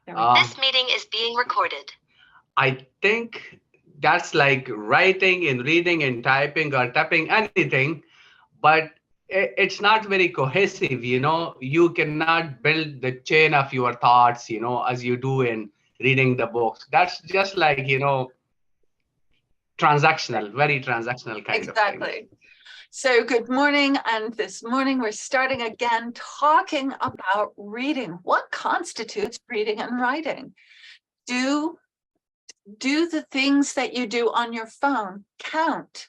This meeting is being recorded. I think that's like writing and reading and typing or typing anything, but it's not very cohesive. You cannot build the chain of your thoughts, as you do in reading the books. That's just like, transactional, very transactional kind of thing. Exactly. So good morning, and this morning we're starting again talking about reading. What constitutes reading and writing? Do the things that you do on your phone count?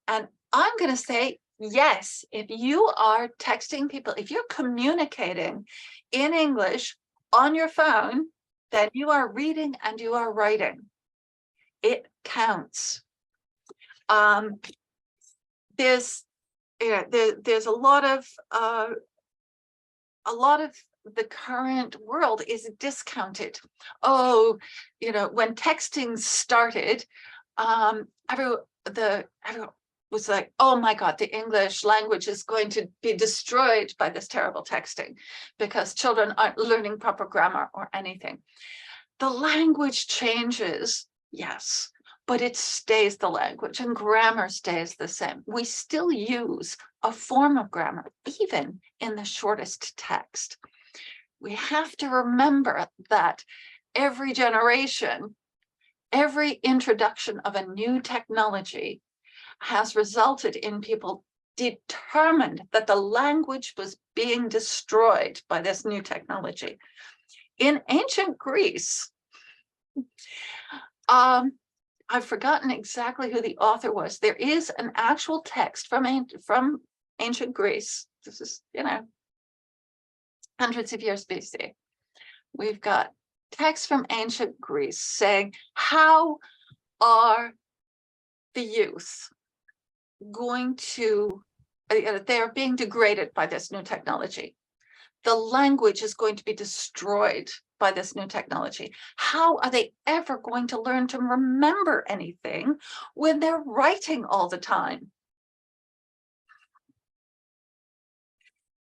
And I'm going to say yes. If you are texting people, if you're communicating in English on your phone, then you are reading and you are writing. It counts. There's a lot of the current world is discounted. Oh, when texting started, everyone was like, oh my God, the English language is going to be destroyed by this terrible texting because children aren't learning proper grammar or anything. The language changes, yes, but it stays the language and grammar stays the same. We still use a form of grammar, even in the shortest text. We have to remember that every generation, every introduction of a new technology has resulted in people determined that the language was being destroyed by this new technology. In ancient Greece, I've forgotten exactly who the author was. There is an actual text from ancient Greece. This is, hundreds of years BC. We've got text from ancient Greece saying, how are the youth going to, they are being degraded by this new technology. The language is going to be destroyed by this new technology. How are they ever going to learn to remember anything when they're writing all the time?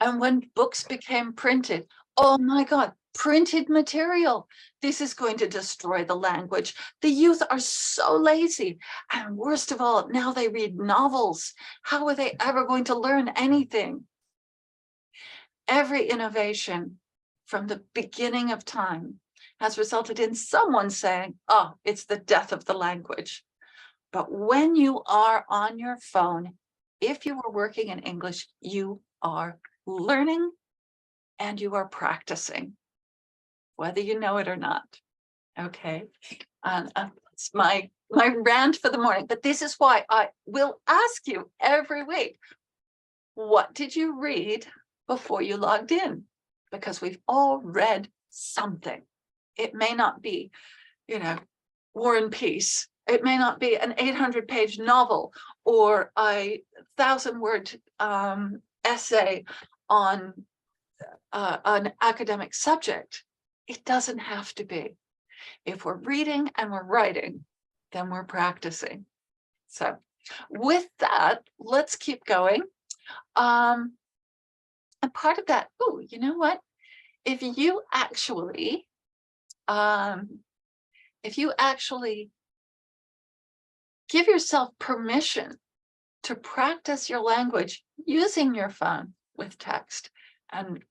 And when books became printed, oh my God, printed material. This is going to destroy the language. The youth are so lazy. And worst of all, now they read novels. How are they ever going to learn anything? Every innovation from the beginning of time has resulted in someone saying, oh, it's the death of the language. But when you are on your phone, if you are working in English, you are learning and you are practicing, whether you know it or not. Okay, it's my rant for the morning. But this is why I will ask you every week, what did you read before you logged in? Because we've all read something. It may not be, War and Peace. It may not be an 800-page novel or a 1,000-word essay on an academic subject. It doesn't have to be. If we're reading and we're writing, then we're practicing. So with that, let's keep going. And part of that, you know what? If you actually give yourself permission to practice your language using your phone with text and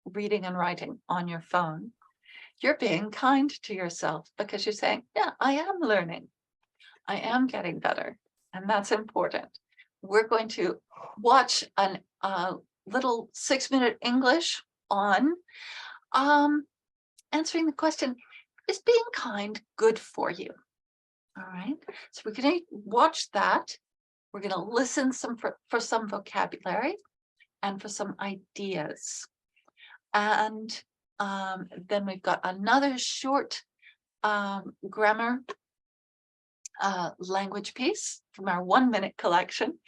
reading and writing on your phone, you're being kind to yourself because you're saying, yeah, I am learning. I am getting better. And that's important. We're going to watch a little 6-minute English on answering the question, is being kind good for you? All right, so we're going to watch that. We're going to listen for some vocabulary and for some ideas. And then we've got another short grammar language piece from our 1-minute collection.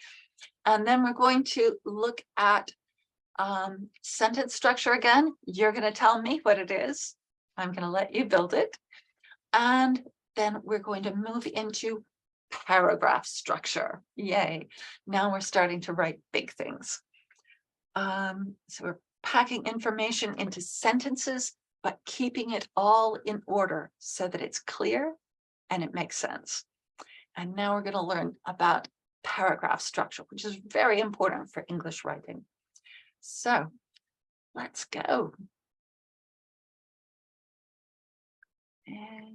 And then we're going to look at sentence structure again. You're going to tell me what it is. I'm going to let you build it. And then we're going to move into paragraph structure. Yay. Now we're starting to write big things. So we're packing information into sentences, but keeping it all in order so that it's clear and it makes sense. And now we're going to learn about paragraph structure, which is very important for English writing. So let's go. And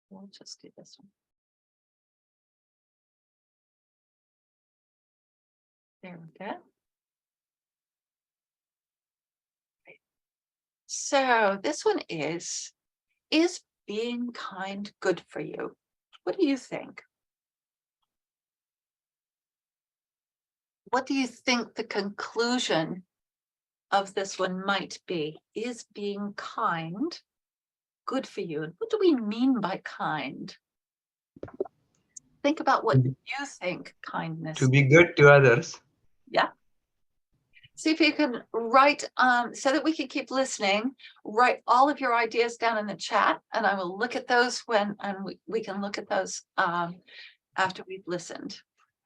we'll just do this one. There we go. So this one is being kind good for you? What do you think? What do you think the conclusion of this one might be? Is being kind good for you? And what do we mean by kind? Think about what you think kindness To be good to others. Yeah. See if you can write, so that we can keep listening, write all of your ideas down in the chat, and I will look at those when, and we can look at those after we've listened.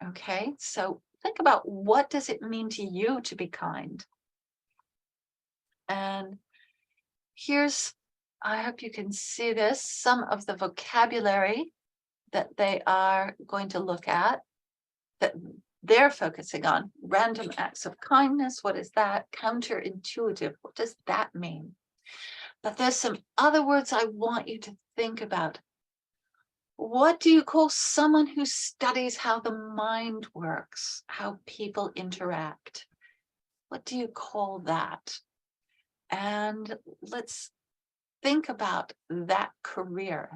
Okay, so think about, what does it mean to you to be kind? And here's, I hope you can see this, some of the vocabulary that they are going to look at, that they're focusing on. Random acts of kindness, what is that? Counterintuitive, what does that mean? But there's some other words I want you to think about. What do you call someone who studies how the mind works, how people interact? What do you call that? And let's think about that career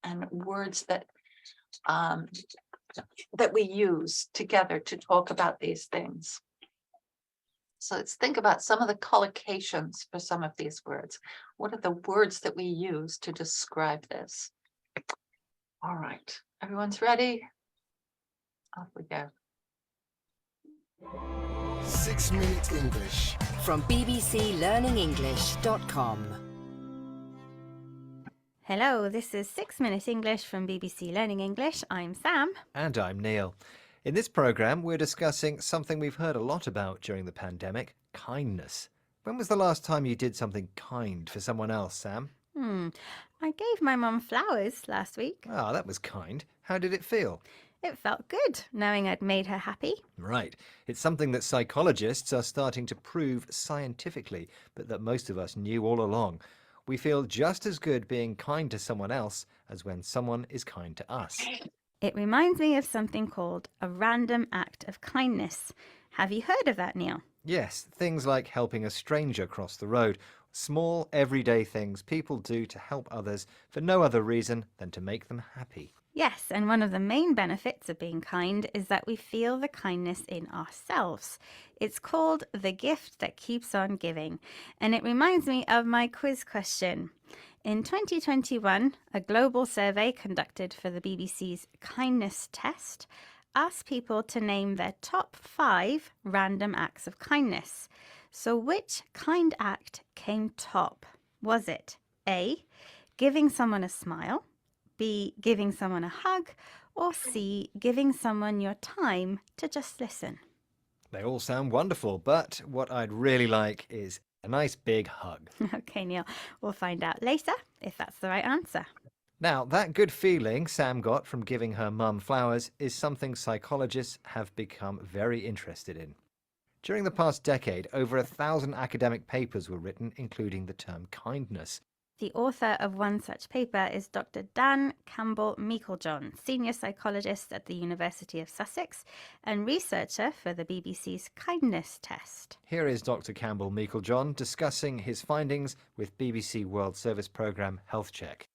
and words that that we use together to talk about these things. So let's think about some of the collocations for some of these words. What are the words that we use to describe this? All right, everyone's ready? Off we go. 6 Minute English from bbclearningenglish.com. Hello, this is 6 Minute English from BBC Learning English. I'm Sam. And I'm Neil. In this programme, we're discussing something we've heard a lot about during the pandemic, kindness. When was the last time you did something kind for someone else, Sam? I gave my mum flowers last week. Ah, that was kind. How did it feel? It felt good, knowing I'd made her happy. Right. It's something that psychologists are starting to prove scientifically, but that most of us knew all along. We feel just as good being kind to someone else as when someone is kind to us. It reminds me of something called a random act of kindness. Have you heard of that, Neil? Yes, things like helping a stranger cross the road. Small, everyday things people do to help others for no other reason than to make them happy. Yes, and one of the main benefits of being kind is that we feel the kindness in ourselves. It's called the gift that keeps on giving, and it reminds me of my quiz question. In 2021, a global survey conducted for the BBC's kindness test asked people to name their top 5 random acts of kindness. So which kind act came top? Was it A, giving someone a smile, B, giving someone a hug, or C, giving someone your time to just listen? They all sound wonderful, but what I'd really like is a nice big hug. Okay, Neil, we'll find out later if that's the right answer. Now, that good feeling Sam got from giving her mum flowers is something psychologists have become very interested in. During the past decade, over 1,000 academic papers were written, including the term kindness. The author of one such paper is Dr. Dan Campbell-Meiklejohn, senior psychologist at the University of Sussex and researcher for the BBC's kindness test. Here is Dr. Campbell-Meiklejohn discussing his findings with BBC World Service Programme Health Check.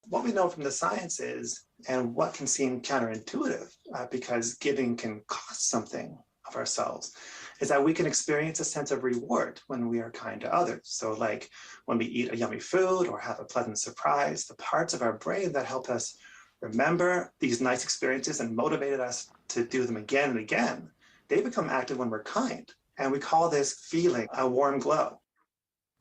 What we know from the science is, and what can seem counterintuitive, because giving can cost something of ourselves, is that we can experience a sense of reward when we are kind to others. So like when we eat a yummy food or have a pleasant surprise, the parts of our brain that help us remember these nice experiences and motivated us to do them again and again, they become active when we're kind. And we call this feeling a warm glow.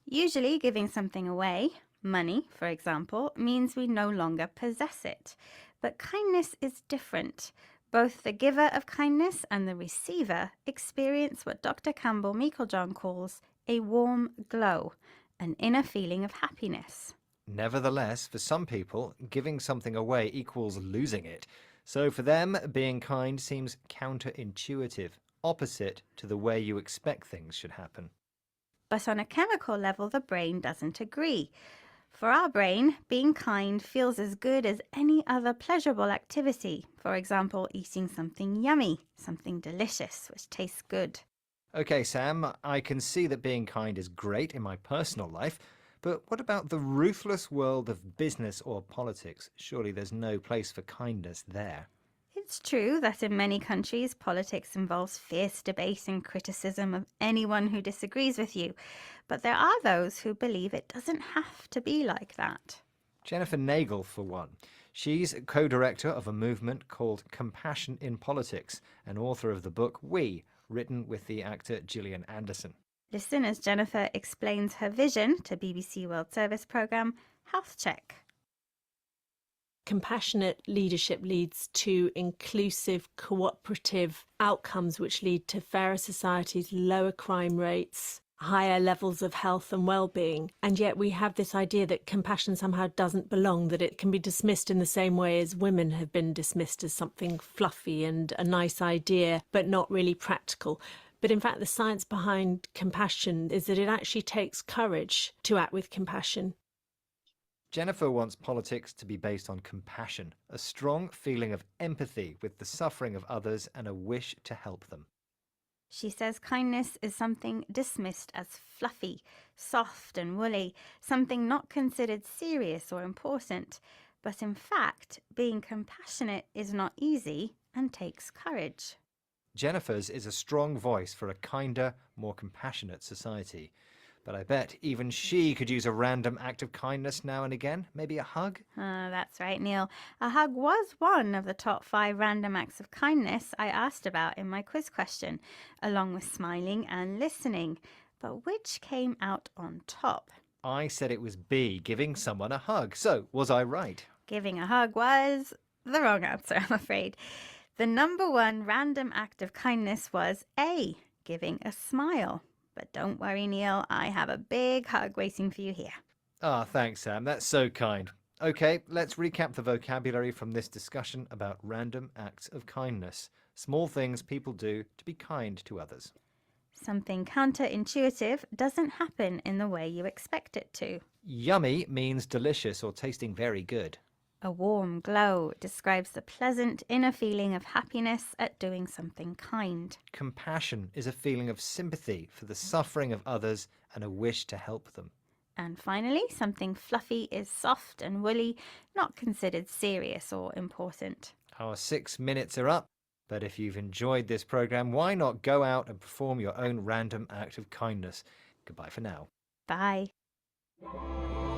Usually giving something away, money, for example, means we no longer possess it. But kindness is different. Both the giver of kindness and the receiver experience what Dr. Campbell Meiklejohn calls a warm glow, an inner feeling of happiness. Nevertheless, for some people, giving something away equals losing it. So for them, being kind seems counterintuitive, opposite to the way you expect things should happen. But on a chemical level, the brain doesn't agree. For our brain, being kind feels as good as any other pleasurable activity. For example, eating something yummy, something delicious, which tastes good. Okay, Sam, I can see that being kind is great in my personal life, but what about the ruthless world of business or politics? Surely there's no place for kindness there. It's true that in many countries, politics involves fierce debate and criticism of anyone who disagrees with you. But there are those who believe it doesn't have to be like that. Jennifer Nagel, for one. She's co-director of a movement called Compassion in Politics and author of the book We, written with the actor Gillian Anderson. Listen as Jennifer explains her vision to BBC World Service programme Health Check. Compassionate leadership leads to inclusive, cooperative outcomes which lead to fairer societies, lower crime rates, higher levels of health and well-being. And yet we have this idea that compassion somehow doesn't belong, that it can be dismissed in the same way as women have been dismissed as something fluffy and a nice idea, but not really practical. But in fact, the science behind compassion is that it actually takes courage to act with compassion. Jennifer wants politics to be based on compassion, a strong feeling of empathy with the suffering of others and a wish to help them. She says kindness is something dismissed as fluffy, soft and woolly, something not considered serious or important. But in fact, being compassionate is not easy and takes courage. Jennifer's is a strong voice for a kinder, more compassionate society. But I bet even she could use a random act of kindness now and again. Maybe a hug? That's right, Neil. A hug was one of the top 5 random acts of kindness I asked about in my quiz question, along with smiling and listening. But which came out on top? I said it was B, giving someone a hug. So, was I right? Giving a hug was the wrong answer, I'm afraid. The number 1 random act of kindness was A, giving a smile. But don't worry, Neil, I have a big hug waiting for you here. Ah, thanks, Sam. That's so kind. Okay, let's recap the vocabulary from this discussion about random acts of kindness. Small things people do to be kind to others. Something counterintuitive doesn't happen in the way you expect it to. Yummy means delicious or tasting very good. A warm glow describes the pleasant inner feeling of happiness at doing something kind. Compassion is a feeling of sympathy for the suffering of others and a wish to help them. And finally, something fluffy is soft and woolly, not considered serious or important. Our 6 minutes are up, but if you've enjoyed this program, why not go out and perform your own random act of kindness? Goodbye for now. Bye.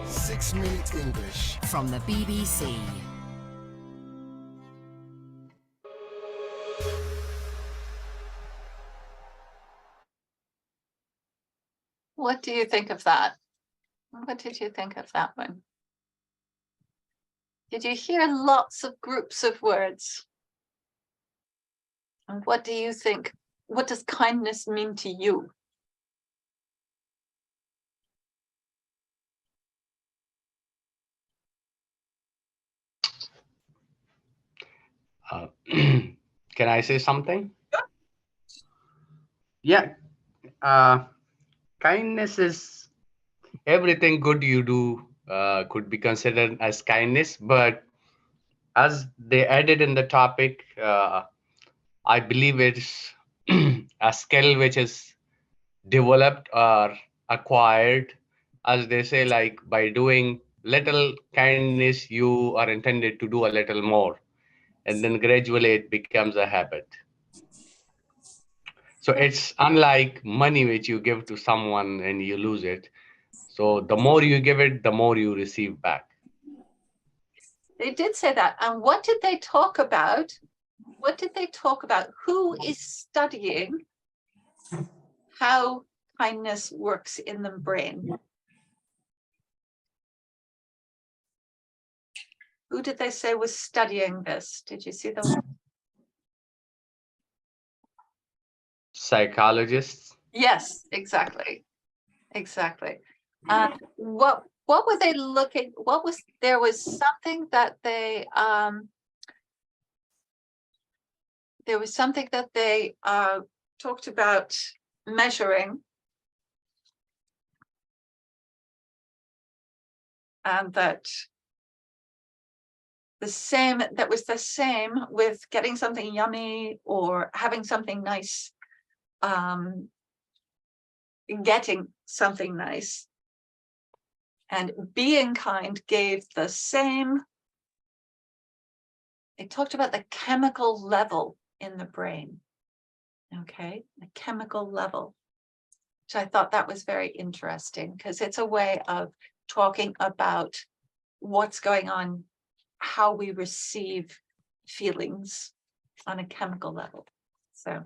6 Minute English. From the BBC. What do you think of that? What did you think of that one? Did you hear lots of groups of words? And what do you think? What does kindness mean to you? Can I say something? Yeah. Kindness is everything good you do could be considered as kindness, but as they added in the topic, I believe it's a skill which is developed or acquired, as they say, like by doing little kindness, you are intended to do a little more, and then gradually it becomes a habit. So it's unlike money which you give to someone and you lose it. So the more you give it, the more you receive back. They did say that. And what did they talk about? What did they talk about? Who is studying how kindness works in the brain? Who did they say was studying this? Did you see them? Psychologists. Yes, exactly. Exactly. What were they looking, there was something that they talked about measuring, and that was the same with getting something yummy or having something nice, getting something nice, and being kind gave the same. They talked about the chemical level in the brain. Okay, the chemical level, which I thought that was very interesting, because it's a way of talking about what's going on, how we receive feelings on a chemical level. So,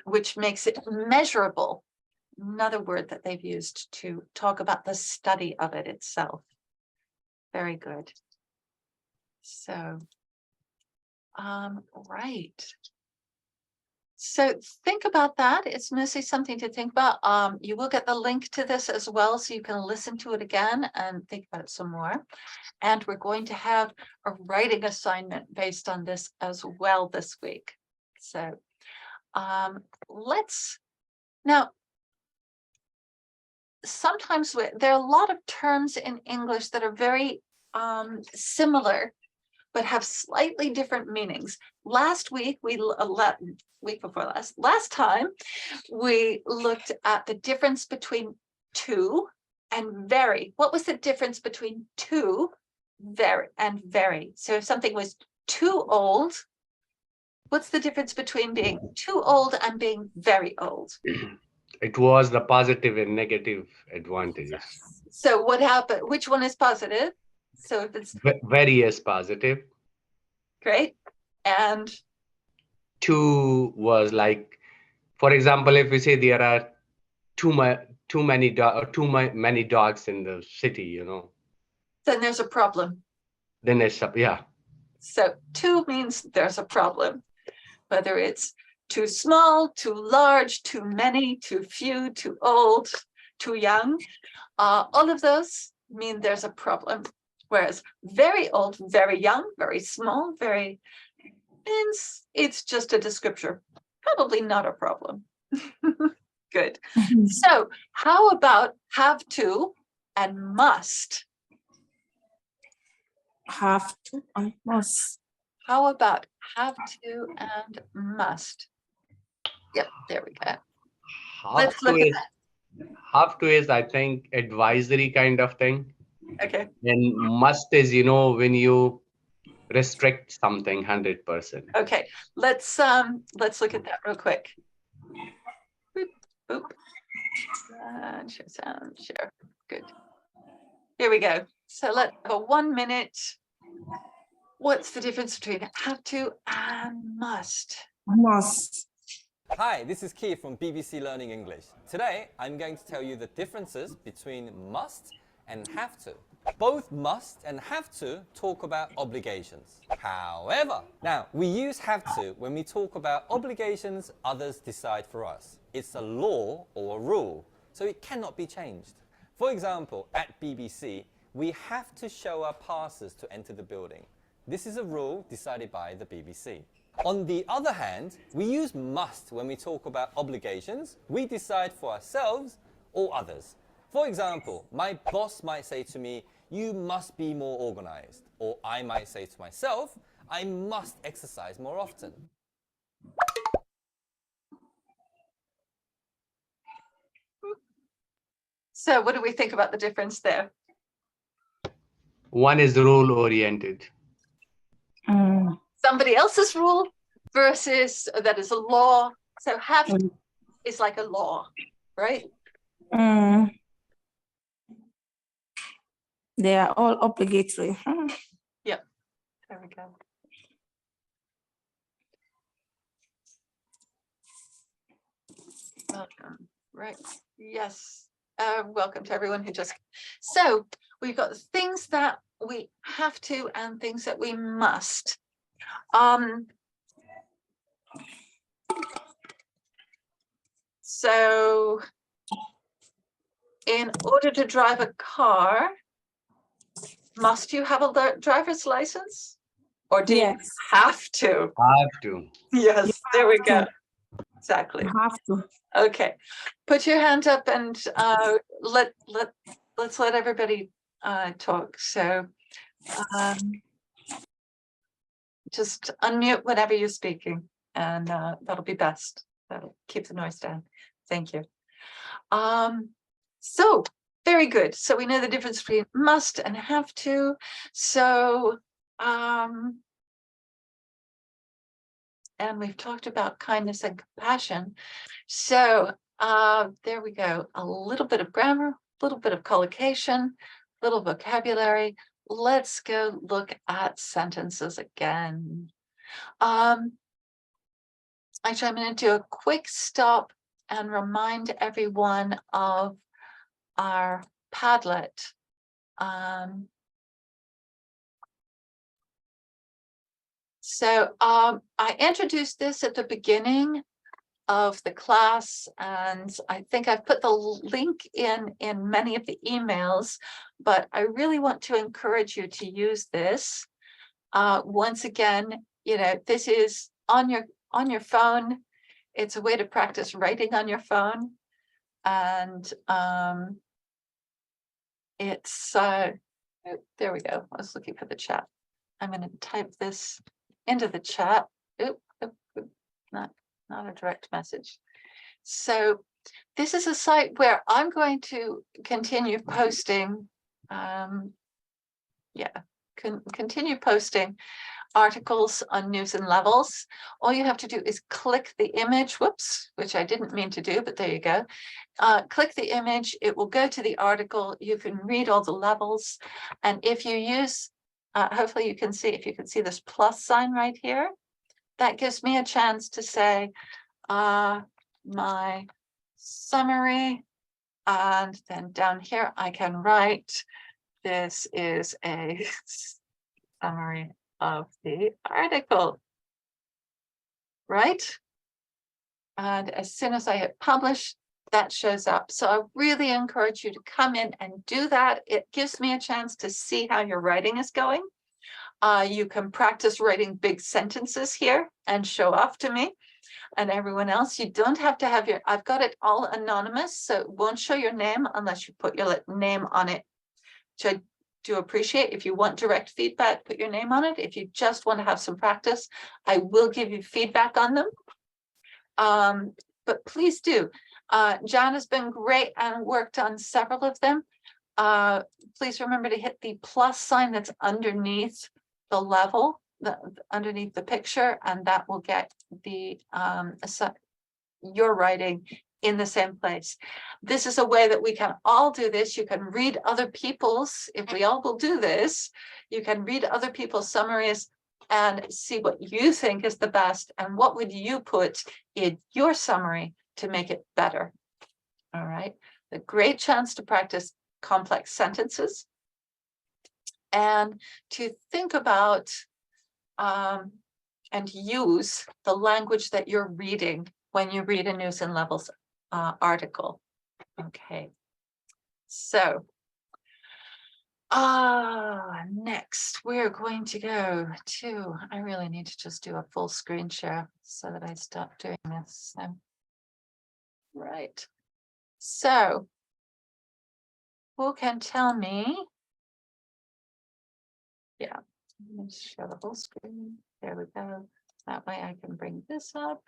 which makes it measurable. Another word that they've used to talk about the study of it itself. Very good. So, right. So think about that. It's mostly something to think about. You will get the link to this as well, so you can listen to it again and think about it some more. And we're going to have a writing assignment based on this as well this week. So now, sometimes there are a lot of terms in English that are very similar, but have slightly different meanings. Last week, last time, we looked at the difference between to and very. What was the difference between to, very, and very? So if something was too old, what's the difference between being too old and being very old? It was the positive and negative advantages. So what happened? Which one is positive? So if it's very is positive. Great. And two was like, for example, if we say there are too many dogs in the city, you know, then there's a problem. then it's yeah. So two means there's a problem, whether it's too small, too large, too many, too few, too old, too young. All of those mean there's a problem. Whereas very old, very young, very small, very means it's just a descriptor, probably not a problem. Good. So how about have to and must? Have to and must. How about have to and must? Yep, there we go. Let's look at that. Have to is, I think, advisory kind of thing. Okay. And must is, you know, when you restrict something 100%. Okay, let's look at that real quick. Boop, boop. Share sound, share. Good. Here we go. So let's have a 1 minute. What's the difference between have to and must? Must. Hi, this is Keith from BBC Learning English. Today, I'm going to tell you the differences between must and have to. Both must and have to talk about obligations. However, now we use have to when we talk about obligations others decide for us. It's a law or a rule, so it cannot be changed. For example, at BBC, we have to show our passes to enter the building. This is a rule decided by the BBC. On the other hand, we use must when we talk about obligations we decide for ourselves or others. For example, my boss might say to me, "You must be more organized." Or I might say to myself, "I must exercise more often." So what do we think about the difference there? One is rule oriented. Somebody else's rule versus that is a law. So have to is like a law, right? They are all obligatory. Yep. There we go. Welcome. Right. Yes. Welcome to everyone who just. So we've got things that we have to and things that we must. So in order to drive a car, must you have a driver's license? Or do you Yes. have to? Have to. Yes, there we go. to. Exactly. You have to. Okay. Put your hand up and let's let everybody talk. So just unmute whenever you're speaking, and that'll be best. That'll keep the noise down. Thank you. So very good. So we know the difference between must and have to. So and we've talked about kindness and compassion. So there we go. A little bit of grammar, a little bit of collocation, little vocabulary. Let's go look at sentences again. Actually, I'm going to do a quick stop and remind everyone of our Padlet. So I introduced this at the beginning of the class, and I think I've put the link in many of the emails, but I really want to encourage you to use this. Once again, you know, this is on your phone. It's a way to practice writing on your phone, and it's there we go. I was looking for the chat. I'm going to type this into the chat. Oop, not a direct message. So this is a site where I'm going to continue posting, continue posting articles on News and Levels. All you have to do is click the image, whoops, which I didn't mean to do, but there you go. Click the image, it will go to the article. You can read all the levels. And if you use, hopefully you can see, if you can see this plus sign right here, that gives me a chance to say my summary, and then down here I can write, this is a summary of the article, right? And as soon as I hit publish, that shows up. So I really encourage you to come in and do that. It gives me a chance to see how your writing is going. You can practice writing big sentences here and show off to me and everyone else. You don't have to have I've got it all anonymous, so it won't show your name unless you put your name on it, which I do appreciate. If you want direct feedback, put your name on it. If you just want to have some practice, I will give you feedback on them. But please do. John has been great and worked on several of them. Please remember to hit the plus sign that's underneath the level, underneath the picture, and that will get the your writing in the same place. This is a way that we can all do this. You can read other people's, if we all will do this, you can read other people's summaries and see what you think is the best and what would you put in your summary to make it better. All right, a great chance to practice complex sentences and to think about and use the language that you're reading when you read a News and Levels article. Okay, so next we're going to go to, I really need to just do a full screen share so that I stop doing this. So, right, so who can tell me? Yeah, let me share the whole screen. There we go. That way I can bring this up.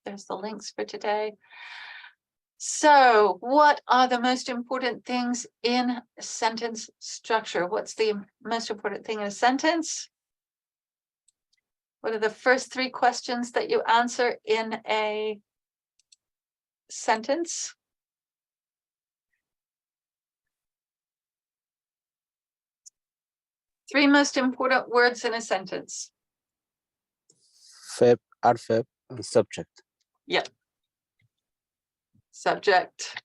There's the links for today. So what are the most important things in a sentence structure? What's the most important thing in a sentence? What are the first three questions that you answer in a sentence? Three most important words in a sentence. Verb, adverb, and subject. Yep. Subject.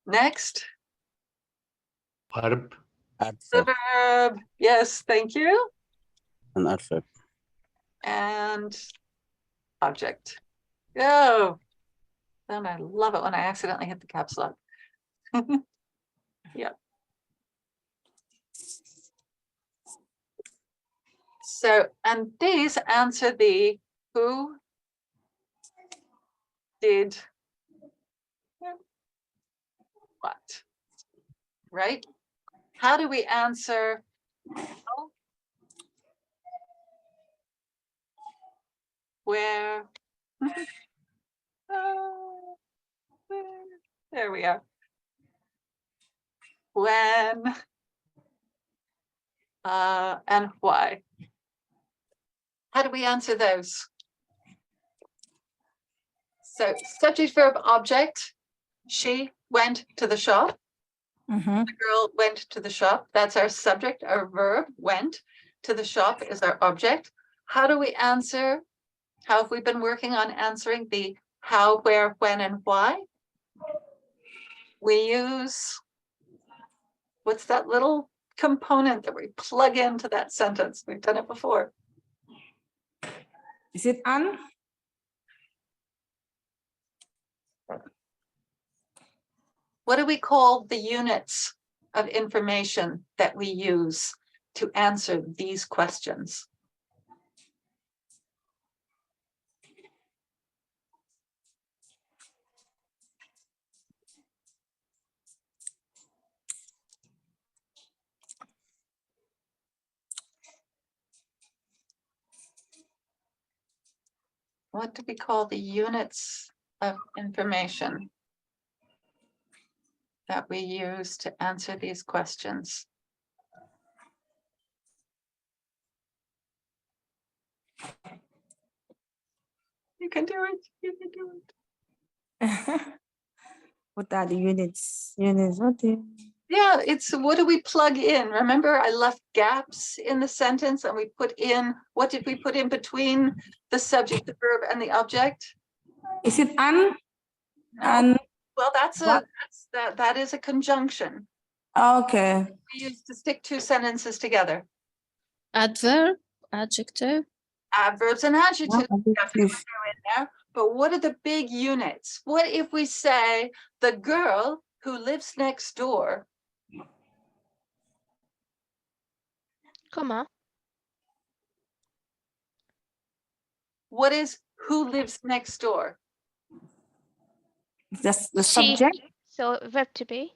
Next. Verb. Adverb. Verb. Yes, thank you. And adverb. And object. Oh, then I love it when I accidentally hit the caps lock. Yeah. So, and these answer the who did what, right? How do we answer how, where? There we are. When and why? How do we answer those? So subject, verb, object. She went to the shop. Mm-hmm. The girl went to the shop. That's our subject. Our verb, went to the shop, is our object. How do we answer? How have we been working on answering the how, where, when, and why? We use, what's that little component that we plug into that sentence? We've done it before. Is it an? What do we call the units of information that we use to answer these questions? What do we call the units of information that we use to answer these questions? You can do it. You can do it. What are the units? Units, what do Yeah, it's what do we plug in? Remember, I left gaps in the sentence and we put in, what did we put in between the subject, the verb, and the object? Is it an? No. An? Well, that's What? that is a conjunction. Okay. We use to stick two sentences together. Adverb, adjective. Adverbs and adjectives definitely Adjective. go in there. But what are the big units? What if we say the girl who lives next door? Comma. What is who lives next door? That's the She. subject. So verb to be.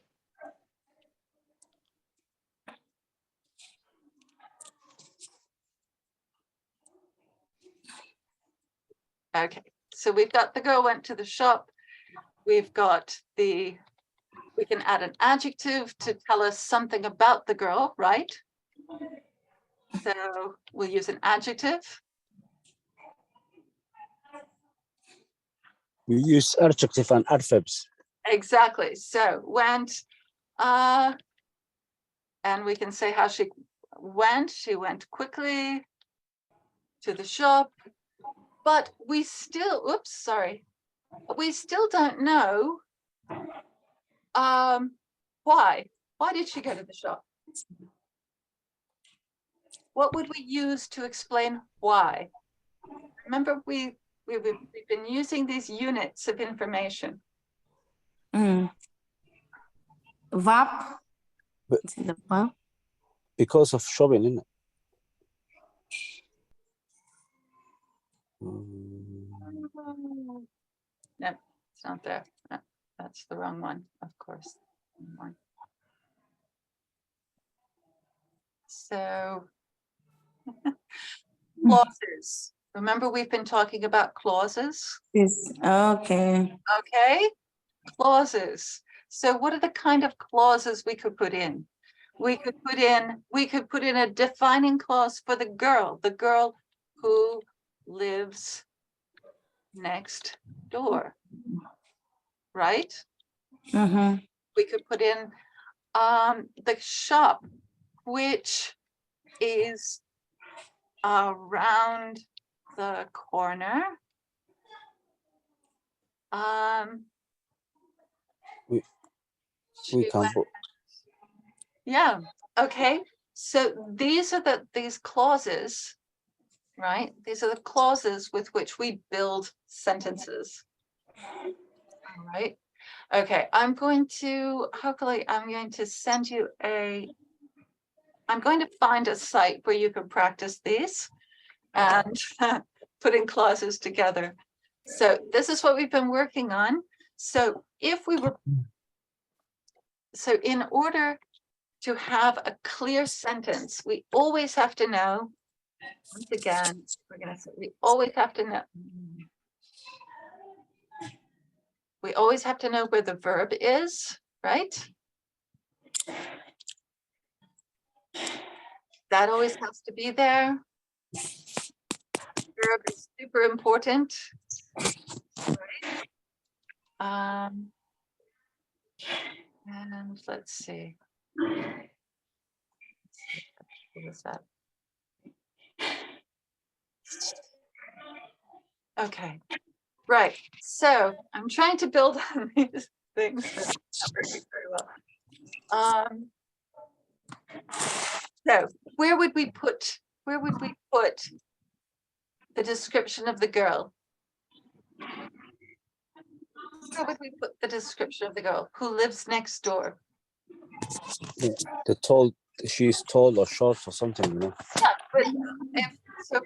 Okay, so we've got the girl went to the shop. We've got we can add an adjective to tell us something about the girl, right? So we'll use an adjective. We use adjective and adverbs. Exactly. So went, and we can say how she went. She went quickly to the shop, but we still, oops, sorry. We still don't know why. Why did she go to the shop? What would we use to explain why? Remember, we've been using these units of information. Verb. But- Is it the verb? Because of shopping, isn't it? No, it's not there. No, that's the wrong one, of course. Wrong one. So clauses. Remember, we've been talking about clauses. Yes. Okay. Okay, clauses. So what are the kind of clauses we could put in? We could put in a defining clause for the girl who lives next door, right? Mm-hmm. We could put in the shop, which is around the corner. We can put Yeah, okay. So these are these clauses right? These are the clauses with which we build sentences. All right. Okay, I'm going to, hopefully I'm going to send you I'm going to find a site where you can practice these and putting clauses together. So this is what we've been working on. So in order to have a clear sentence, we always have to know, once again, we're going to say, we always have to know where the verb is, right? That always has to be there. Verb is super important. Right? And let's see. What is that? Okay, right. So I'm trying to build on these things that are not working very well. So where would we put the description of the girl? Where would we put the description of the girl who lives next door? Yeah, the tall, she's tall or short or something, you know. Yeah, but so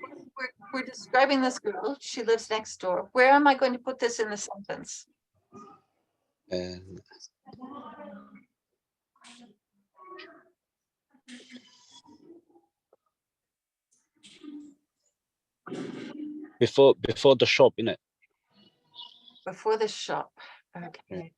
we're describing this girl. She lives next door. Where am I going to put this in the sentence? And before the shop, innit? Before the shop. Okay.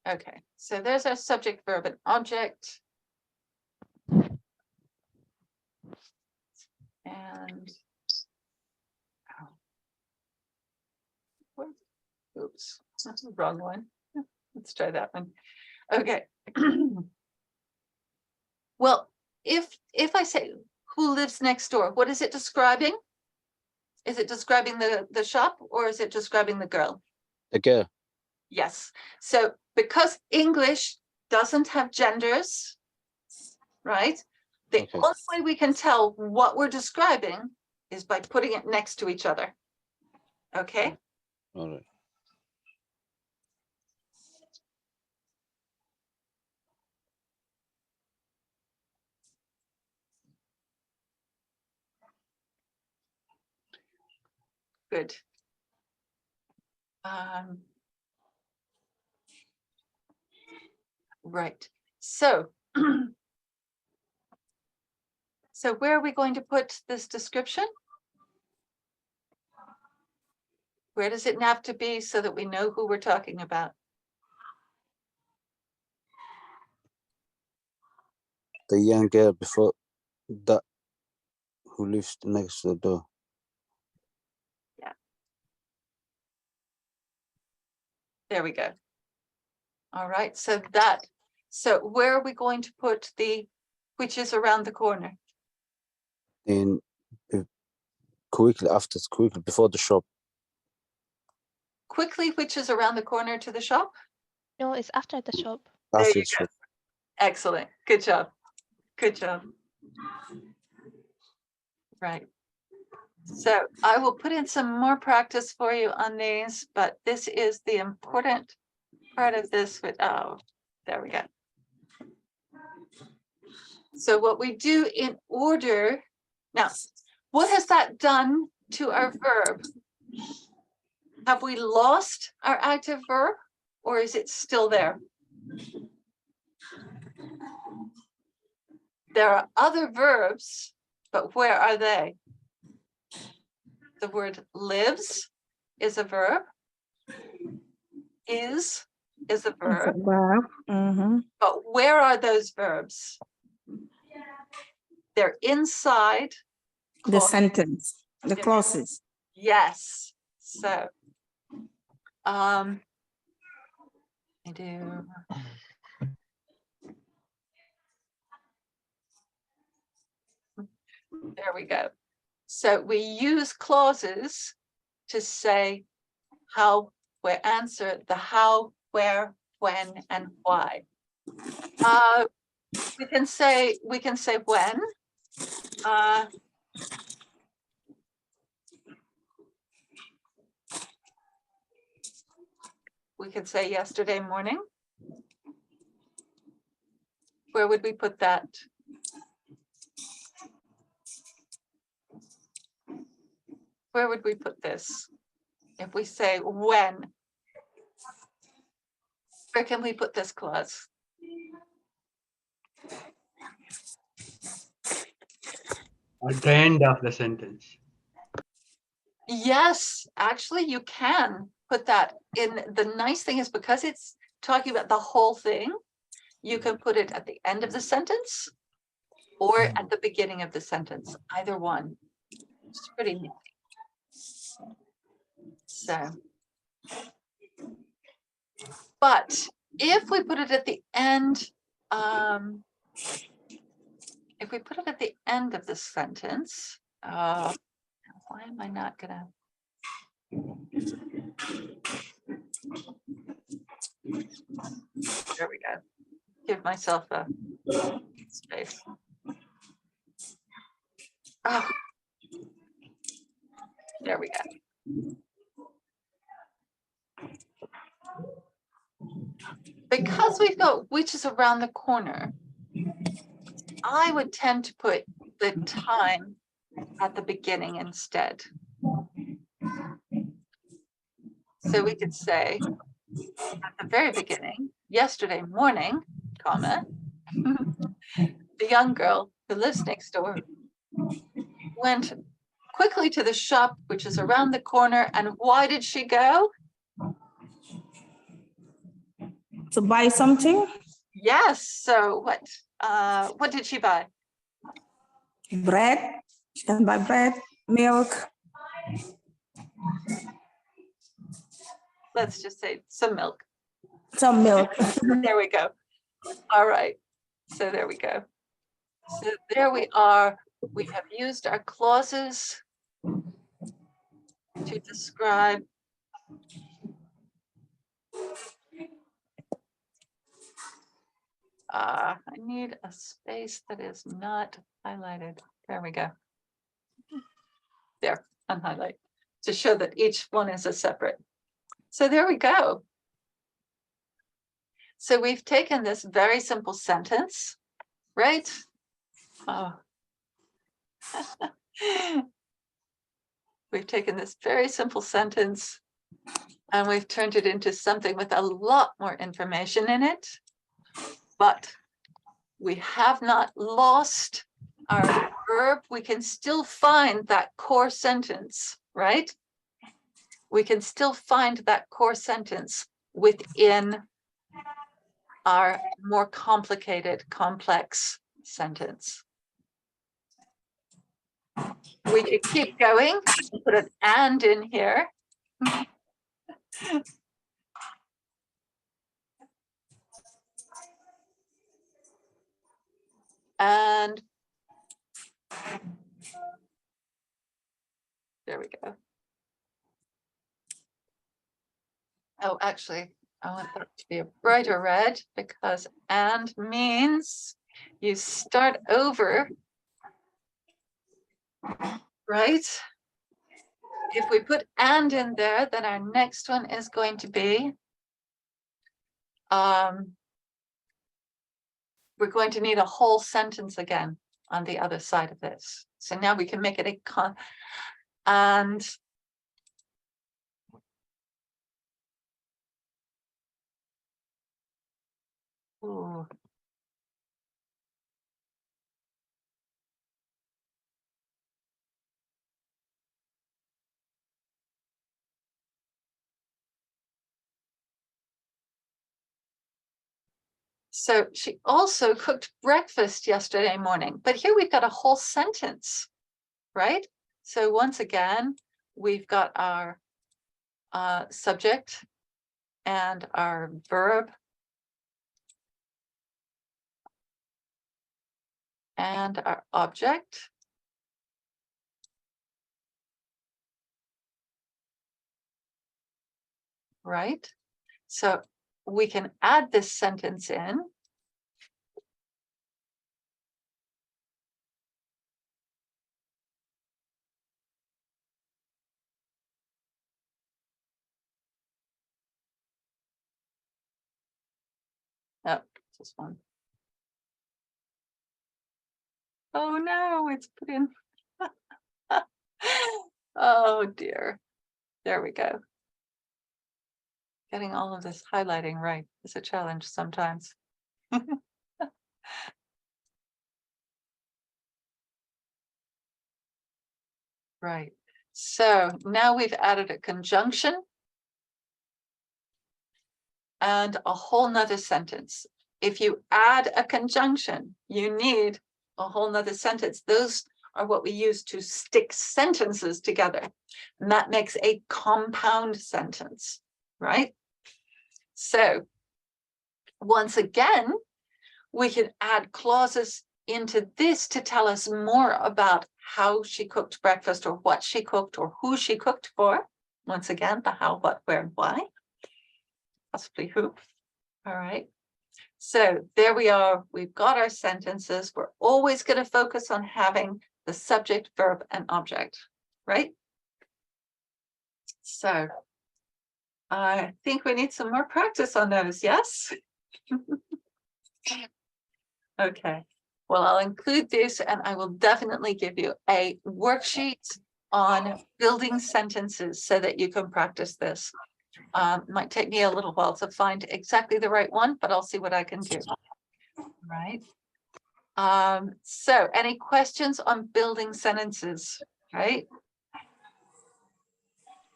Okay, so there's our subject, verb, and object. And oops, that's the wrong one. Let's try that one. Okay. Well, if I say who lives next door, what is it describing? Is it describing the shop or is it describing the girl? The girl. Yes. So because English doesn't have genders, right? The only way we can tell what we're describing is by putting it next to each other. Okay. All right. Good. Right. So, so where are we going to put this description? Where does it have to be so that we know who we're talking about? The young girl before that who lives next to the door. Yeah. There we go. All right, so where are we going to put the which is around the corner? And quickly before the shop. Quickly, which is around the corner to the shop? No, it's after the shop. There you go. Excellent. Good job. Good job. Right. So I will put in some more practice for you on these, but this is the important part of this. Oh, there we go. So what we do in order, now, what has that done to our verb? Have we lost our active verb or is it still there? There are other verbs, but where are they? The word lives is a verb. Is a verb. But where are those verbs? They're inside the sentence, the clauses. Yes. So I do. There we go. So we use clauses to say how, where, answer the how, where, when, and why. We can say when. We could say yesterday morning. Where would we put that? Where would we put this? If we say when, where can we put this clause? At the end of the sentence. Yes, actually you can put that in. The nice thing is because it's talking about the whole thing, you can put it at the end of the sentence or at the beginning of the sentence, either one. It's pretty neat. So, but if we put it at the end, if we put it at the end of the sentence, why am I not gonna? There we go. Give myself a space. Oh, there we go. Because we've got which is around the corner, I would tend to put the time at the beginning instead. So we could say at the very beginning, yesterday morning, comma, the young girl who lives next door went quickly to the shop, which is around the corner. And why did she go? To buy something? Yes. So what did she buy? Bread. She can buy bread, milk. Let's just say some milk. Some milk. There we go. All right. So there we go. So there we are. We have used our clauses to describe I need a space that is not highlighted. There we go. There, unhighlight, to show that each one is a separate. So there we go. So we've taken this very simple sentence, right? Oh. We've taken this very simple sentence and we've turned it into something with a lot more information in it, but we have not lost our verb. We can still find that core sentence, right? We can still find that core sentence within our more complicated, complex sentence. We could keep going, put an and in here. And there we go. Oh, actually, I want that to be a brighter red because and means you start over, right? If we put and in there, then our next one is going to be, we're going to need a whole sentence again on the other side of this. So now we can make it a and ooh. So she also cooked breakfast yesterday morning, but here we've got a whole sentence, right? So once again, we've got our subject and our verb and our object. Right? So we can add this sentence in. Oh, just one. Oh no, it's put in. Oh dear. There we go. Getting all of this highlighting right is a challenge sometimes. Right. So now we've added a conjunction and a whole nother sentence. If you add a conjunction, you need a whole nother sentence. Those are what we use to stick sentences together. And that makes a compound sentence, right? So once again, we can add clauses into this to tell us more about how she cooked breakfast, or what she cooked, or who she cooked for. Once again, the how, what, where, and why. Possibly who. All right. So there we are. We've got our sentences. We're always going to focus on having the subject, verb, and object, right? So I think we need some more practice on those, yes? Okay. Well, I'll include this, and I will definitely give you a worksheet on building sentences so that you can practice this. Might take me a little while to find exactly the right one, but I'll see what I can do. Right. So any questions on building sentences, right?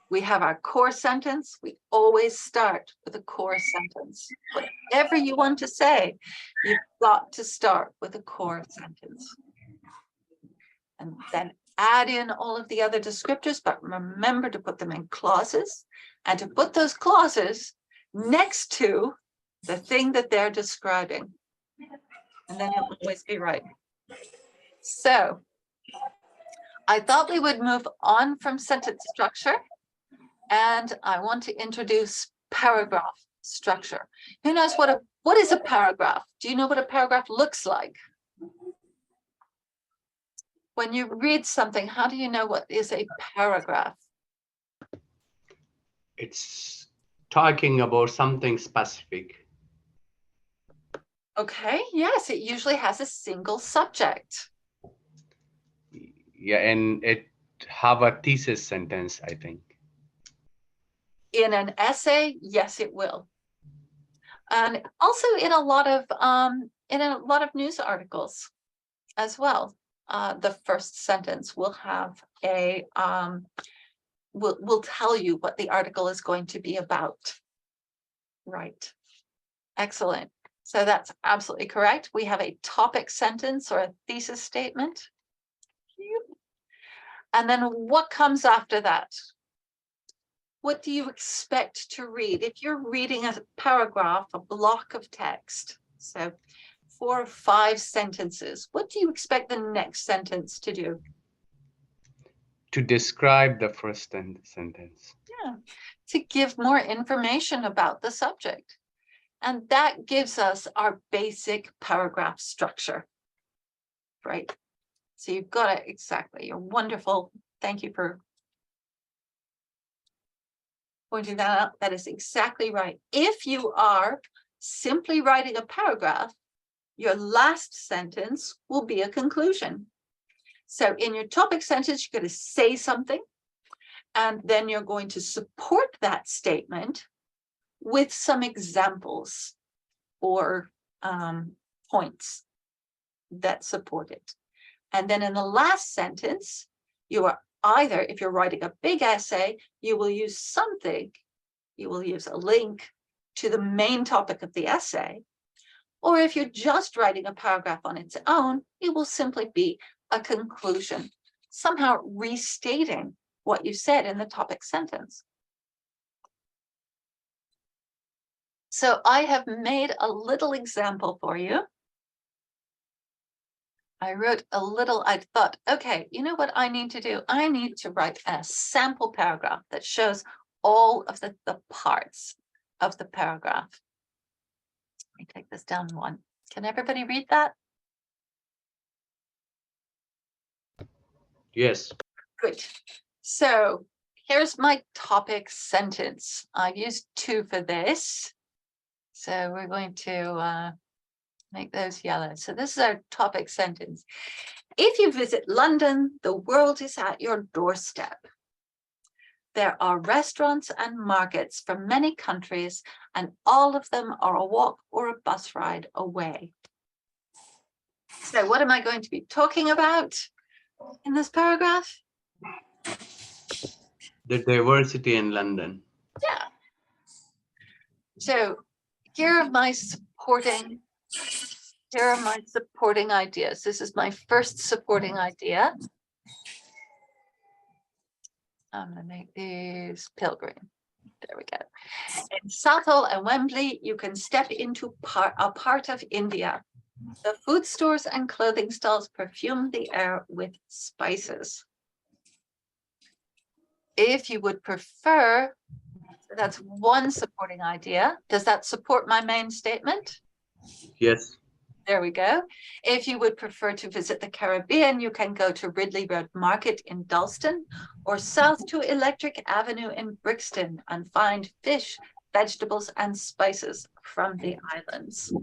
We have our core sentence. We always start with a core sentence. Whatever you want to say, you've got to start with a core sentence. And then add in all of the other descriptors, but remember to put them in clauses, and to put those clauses next to the thing that they're describing. And then it'll always be right. So I thought we would move on from sentence structure, and I want to introduce paragraph structure. Who knows what is a paragraph? Do you know what a paragraph looks like? When you read something, how do you know what is a paragraph? It's talking about something specific. Okay, yes, it usually has a single subject. Yeah, and it have a thesis sentence, I think. In an essay, yes, it will. And also in a lot of news articles as well. The first sentence will have a will tell you what the article is going to be about. Right. Excellent. So that's absolutely correct. We have a topic sentence or a thesis statement. And then what comes after that? What do you expect to read? If you're reading a paragraph, a block of text, so 4 or 5 sentences, what do you expect the next sentence to do? To describe the first sentence. Yeah, to give more information about the subject. And that gives us our basic paragraph structure, right? So you've got it exactly. You're wonderful. Thank you for pointing that out. That is exactly right. If you are simply writing a paragraph, your last sentence will be a conclusion. So in your topic sentence, you're going to say something, and then you're going to support that statement with some examples or points that support it. And then in the last sentence, you are either, if you're writing a big essay, you will use something, you will use a link to the main topic of the essay. Or if you're just writing a paragraph on its own, it will simply be a conclusion, somehow restating what you said in the topic sentence. So I have made a little example for you. I wrote a little, I thought, okay, you know what I need to do? I need to write a sample paragraph that shows all of the parts of the paragraph. me take this down one. Can everybody read that? Yes. Good. So here's my topic sentence. I've used 2 for this. So we're going to make those yellow. So this is our topic sentence. If you visit London, the world is at your doorstep. There are restaurants and markets from many countries, and all of them are a walk or a bus ride away. So what am I going to be talking about in this paragraph? The diversity in London. Yeah. So here are my supporting ideas. This is my first supporting idea. I'm going to make these pilgrim. There we go. In Southall and Wembley, you can step into a part of India. The food stores and clothing stalls perfume the air with spices. If you would prefer, that's one supporting idea. Does that support my main statement? Yes. There we go. If you would prefer to visit the Caribbean, you can go to Ridley Road Market in Dalston or south to Electric Avenue in Brixton and find fish, vegetables, and spices from the islands.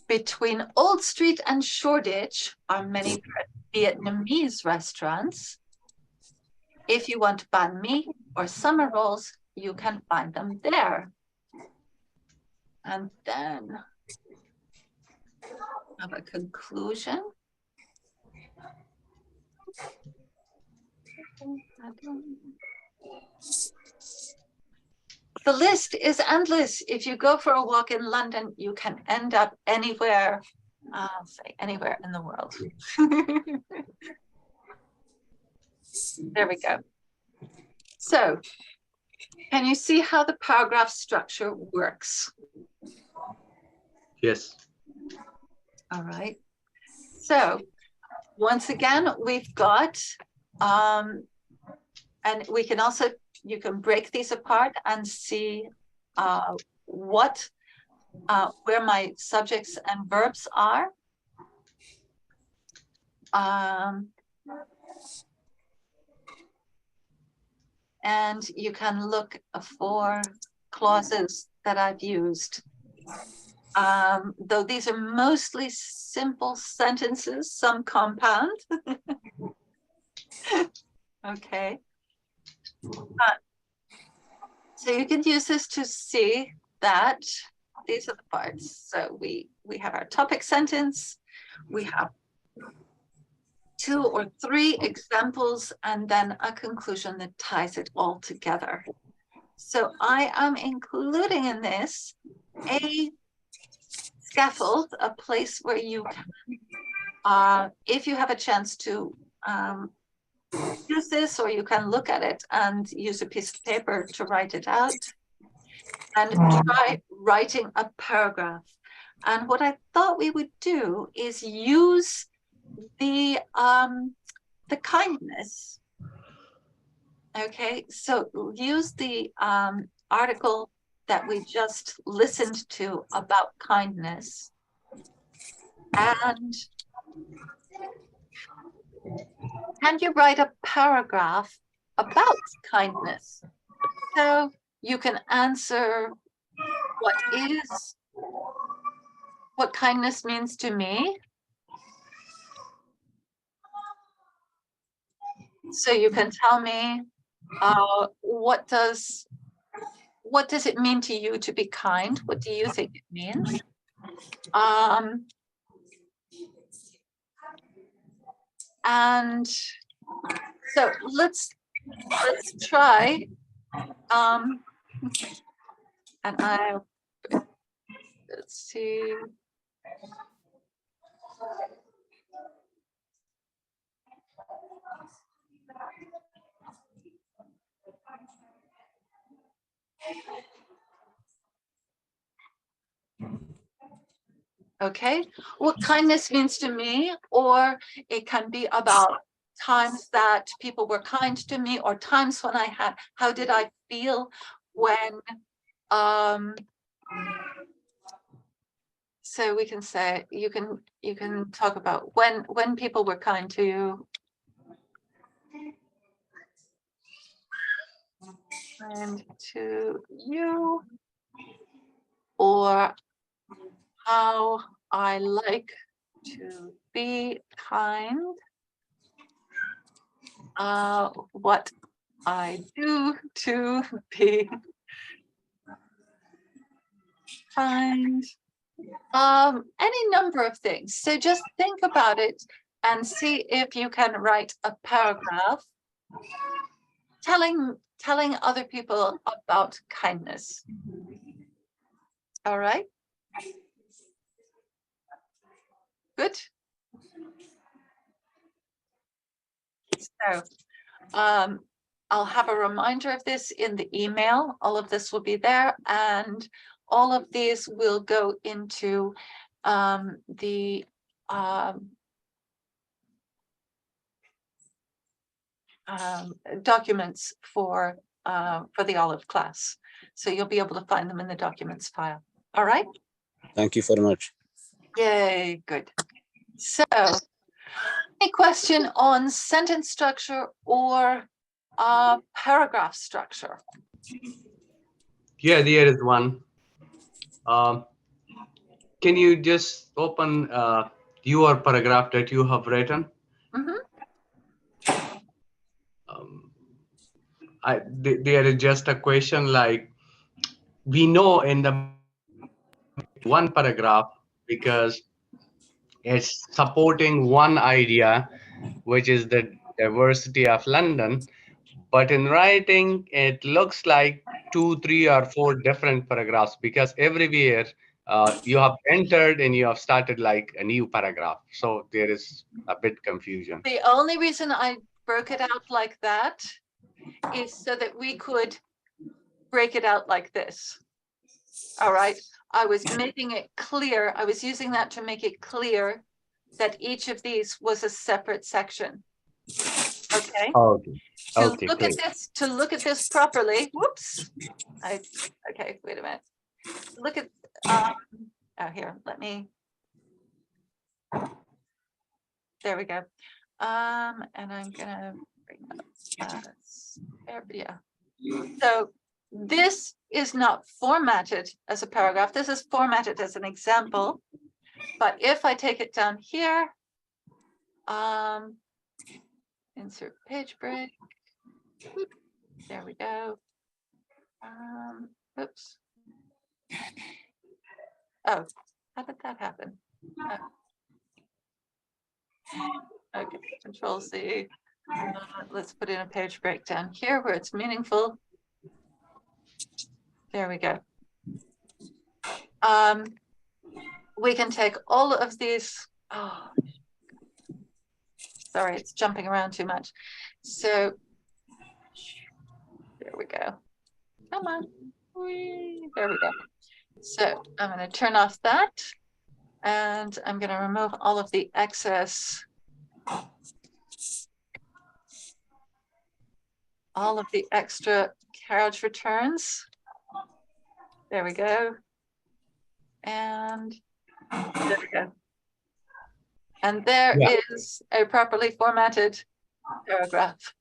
Between Old Street and Shoreditch are many Vietnamese restaurants. If you want banh mi or summer rolls, you can find them there. And then have a conclusion. The list is endless. If you go for a walk in London, you can end up anywhere, I'll say anywhere in the world. There we go. So, can you see how the paragraph structure works? Yes. All right. So, once again, we've got, and we can also, you can break these apart and see where my subjects and verbs are. And you can look for clauses that I've used. Though these are mostly simple sentences, some compound. Okay. So you can use this to see that these are the parts. So we have our topic sentence, we have 2 or 3 examples, and then a conclusion that ties it all together. So I am including in this a scaffold, a place where you can, if you have a chance to use this, or you can look at it and use a piece of paper to write it out and try writing a paragraph. And what I thought we would do is use the kindness. Okay, so use the article that we just listened to about kindness, and can you write a paragraph about kindness? So you can answer what kindness means to me. So you can tell me what does it mean to you to be kind? What do you think it means? And so let's try. And let's see. Okay, what kindness means to me, or it can be about times that people were kind to me, or times when how did I feel when, so we can say, you can talk about when people were kind to you. And to you, or how I like to be kind, what I do to be kind, any number of things. So just think about it and see if you can write a paragraph telling other people about kindness. All right. Good. So I'll have a reminder of this in the email. All of this will be there, and all of these will go into the documents for the Olive class. So you'll be able to find them in the documents file. All right. Thank you very much. Yay, good. So any question on sentence structure or paragraph structure? Yeah, there is one. Can you just open your paragraph that you have written? There is just a question like, we know in the one paragraph because it's supporting one idea, which is the diversity of London. But in writing, it looks like 2, 3, or 4 different paragraphs, because everywhere you have entered and you have started like a new paragraph. So there is a bit confusion. The only reason I broke it out like that is so that we could break it out like this. All right. I was making it clear. I was using that to make it clear that each of these was a separate section. Okay. Okay. To Okay, look great. at this properly. Whoops. Okay, wait a minute. Look at here, let me. There we go. And I'm gonna bring up yeah. So this is not formatted as a paragraph. This is formatted as an example. But if I take it down here, insert page break. There we go. Oops. Oh, how did that happen? Okay, Control C. Let's put in a page break down here where it's meaningful. There we go. We can take all of these. Oh, sorry, it's jumping around too much. So there we go. Come on. There we go. So I'm going to turn off that, and I'm going to remove all of the excess, all of the extra carriage returns. There we go. And there we go. And there is a properly formatted paragraph.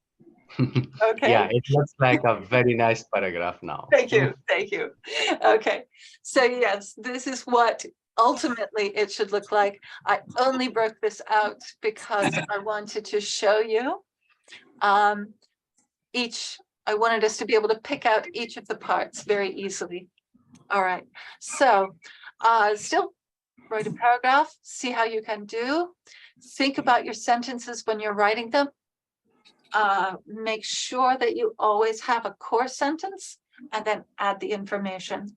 Okay. Yeah, it looks like a very nice paragraph now. Thank you. Thank you. Okay. So yes, this is what ultimately it should look like. I only broke this out because I wanted to show you I wanted us to be able to pick out each of the parts very easily. All right. So still write a paragraph, see how you can do. Think about your sentences when you're writing them. Make sure that you always have a core sentence and then add the information.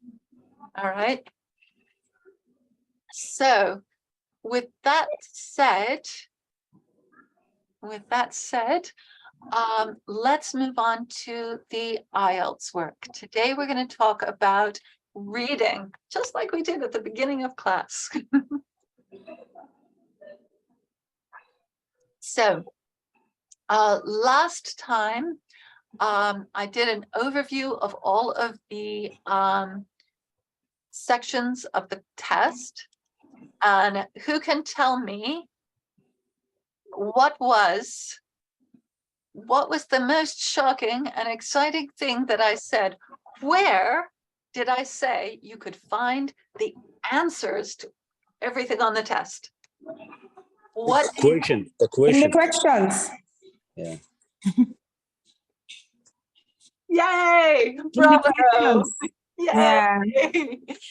All right. So with that said, let's move on to the IELTS work. Today, we're going to talk about reading, just like we did at the beginning of class. So Last time, I did an overview of all of the sections of the test. And who can tell me what was the most shocking and exciting thing that I said? Where did I say you could find the answers to everything on the test? What Equation. In the questions. Yeah. Yay! In the Bravo! questions. Yay! Yeah.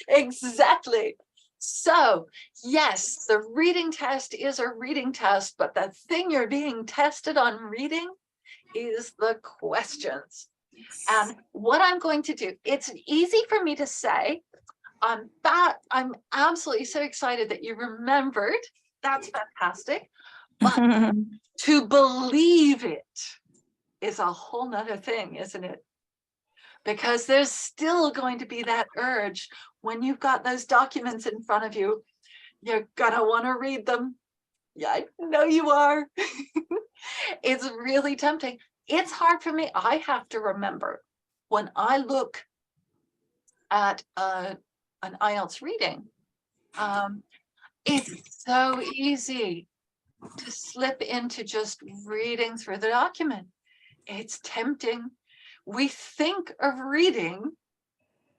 Exactly. So, yes, the reading test is a reading test, but the thing you're being tested on reading is the questions. And what I'm going to do, it's easy for me to say, I'm absolutely so excited that you remembered. That's fantastic. But to believe it is a whole nother thing, isn't it? Because there's still going to be that urge when you've got those documents in front of you, you're gonna want to read them. Yeah, I know you are. It's really tempting. It's hard for me. I have to remember when I look at an IELTS reading, it's so easy to slip into just reading through the document. It's tempting. We think of reading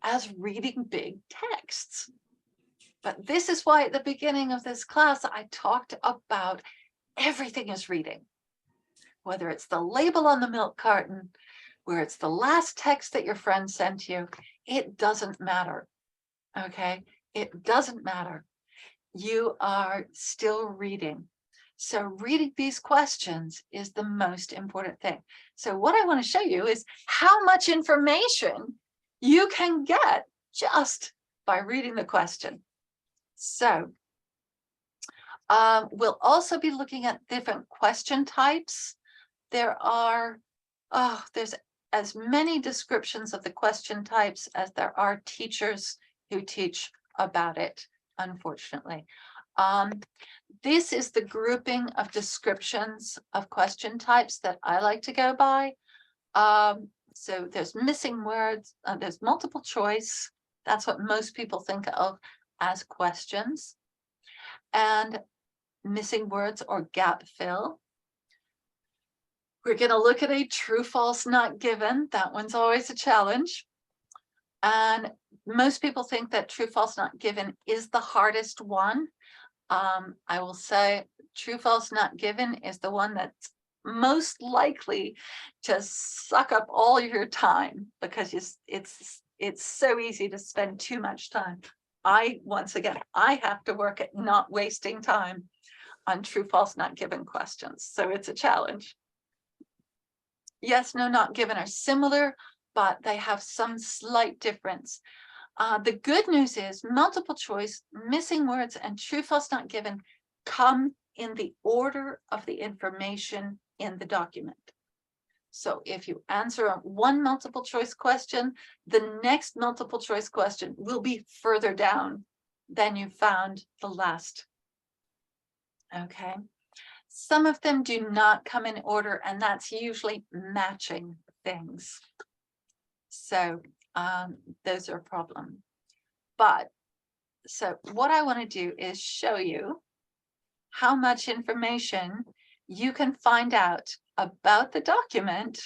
as reading big texts. But this is why at the beginning of this class, I talked about everything is reading. Whether it's the label on the milk carton, where it's the last text that your friend sent you, it doesn't matter, okay? It doesn't matter. You are still reading. So reading these questions is the most important thing. So what I want to show you is how much information you can get just by reading the question. So we'll also be looking at different question types. There's as many descriptions of the question types as there are teachers who teach about it, unfortunately. This is the grouping of descriptions of question types that I like to go by. So there's missing words, there's multiple choice. That's what most people think of as questions. And missing words or gap fill. We're going to look at a true, false, not given. That one's always a challenge. And most people think that true, false, not given is the hardest one. I will say true, false, not given is the one that's most likely to suck up all your time because it's so easy to spend too much time. Once again, I have to work at not wasting time on true, false, not given questions. So it's a challenge. Yes, no, not given are similar, but they have some slight difference. The good news is multiple choice, missing words, and true, false, not given come in the order of the information in the document. So if you answer one multiple choice question, the next multiple choice question will be further down than you found the last. Okay. Some of them do not come in order, and that's usually matching things. So those are a problem. But so what I want to do is show you how much information you can find out about the document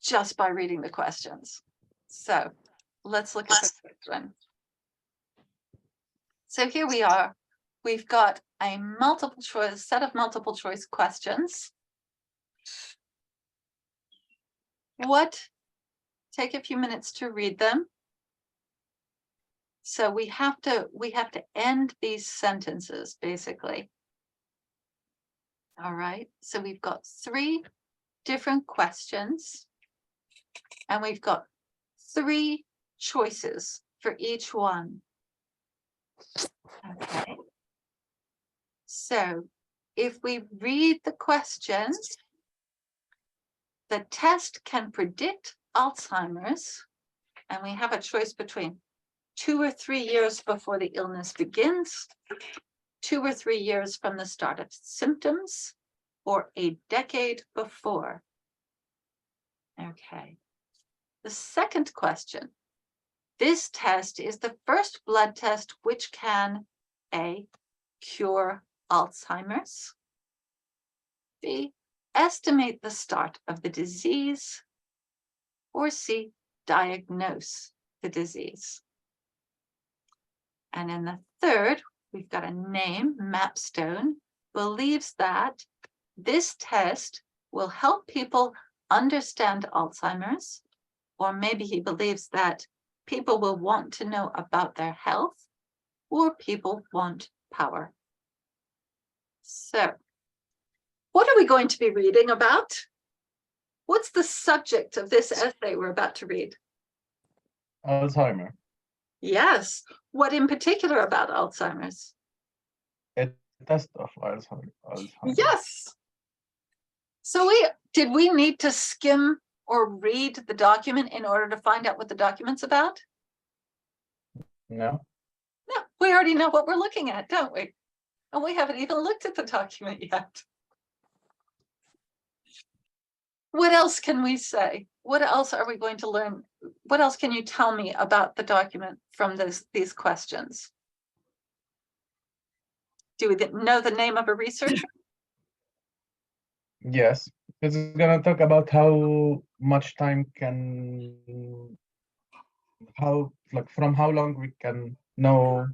just by reading the questions. So let's look at the first one. So here we are. We've got a set of multiple choice questions. Take a few minutes to read them. So we have to end these sentences, basically. All right, so we've got 3 different questions, and we've got 3 choices for each one. Okay. So if we read the questions, the test can predict Alzheimer's, and we have a choice between 2 or 3 years before the illness begins, 2 or 3 years from the start of symptoms, or a decade before? Okay. The second question. This test is the first blood test which can A, cure Alzheimer's, B, estimate the start of the disease, or C, diagnose the disease. And in the third, we've got a name, Mapstone, believes that this test will help people understand Alzheimer's, or maybe he believes that people will want to know about their health, or people want power. So, what are we going to be reading about? What's the subject of this essay we're about to read? Alzheimer. Yes. What in particular about Alzheimer's? A test of Alzheimer. Yes. So did we need to skim or read the document in order to find out what the document's about? No. No, we already know what we're looking at, don't we? And we haven't even looked at the document yet. What else can we say? What else are we going to learn? What else can you tell me about the document from these questions? Do we know the name of a researcher? Yes. It's gonna talk about how much time from how long we can know,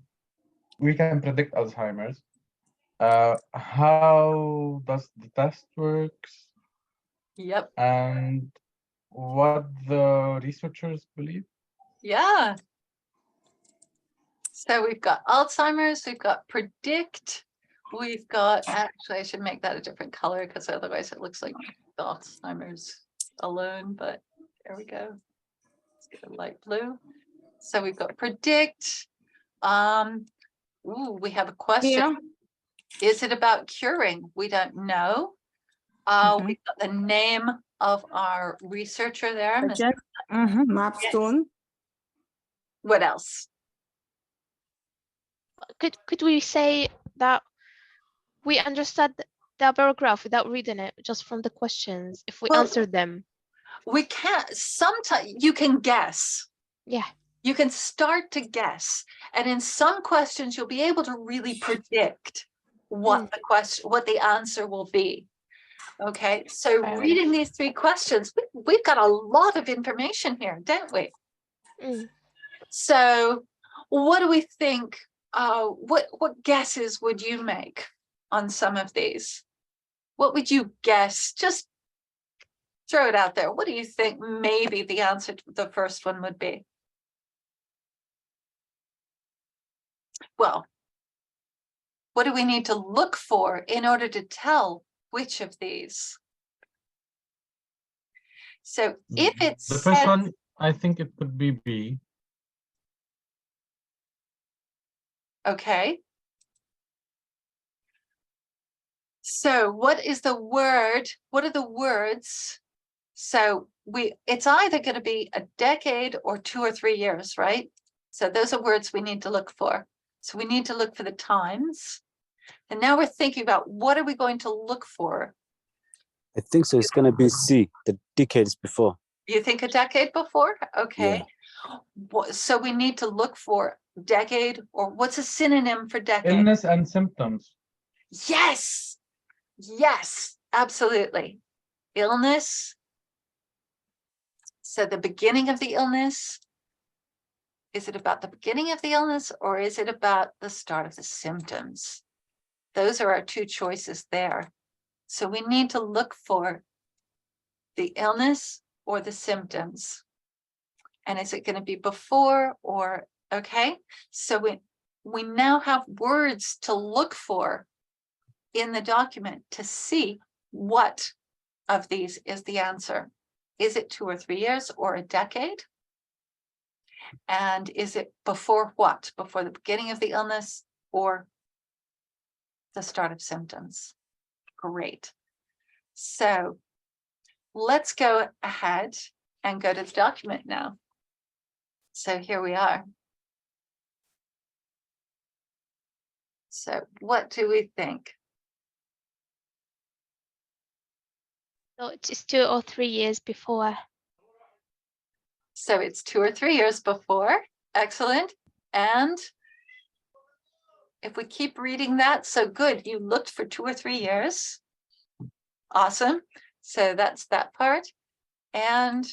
we can predict Alzheimer's. How does the test works? Yep. And what the researchers believe. Yeah. So we've got Alzheimer's, we've got predict, we've got, actually I should make that a different color because otherwise it looks like the Alzheimer's alone, but there we go. Let's get a light blue. So we've got predict. We have a question. Yeah. Is it about curing? We don't know. We've got the name of our researcher there. Mapstone. What else? Could we say that we understood the paragraph without reading it, just from the questions, if we answered them? We can't. Sometimes you can guess. Yeah. You can start to guess. And in some questions, you'll be able to really predict what the question, what the answer will be. Okay, so reading these three questions, we've got a lot of information here, don't we? So what do we think? What guesses would you make on some of these? What would you guess? Just throw it out there. What do you think maybe the answer to the first one would be? Well, what do we need to look for in order to tell which of these? So if it's the first one, I think it could be B. Okay. So what is the word? What are the words? So it's either going to be a decade or 2 or 3 years, right? So those are words we need to look for. So we need to look for the times. And now we're thinking about what are we going to look for? I think so. It's going to be C, the decades before. You think a decade before? Okay. Yeah. So we need to look for decade, or what's a synonym for decade? Illness and symptoms. Yes. Yes, absolutely. Illness. So the beginning of the illness. Is it about the beginning of the illness, or is it about the start of the symptoms? Those are our two choices there. So we need to look for the illness or the symptoms. And is it going to be before or, okay? So we now have words to look for in the document to see what of these is the answer. Is it 2 or 3 years or a decade? And is it before what? Before the beginning of the illness or the start of symptoms? Great. So let's go ahead and go to the document now. So here we are. So what do we think? So it's 2 or 3 years before. So it's 2 or 3 years before. Excellent. And if we keep reading that, so good. You looked for 2 or 3 years. Awesome. So that's that part. And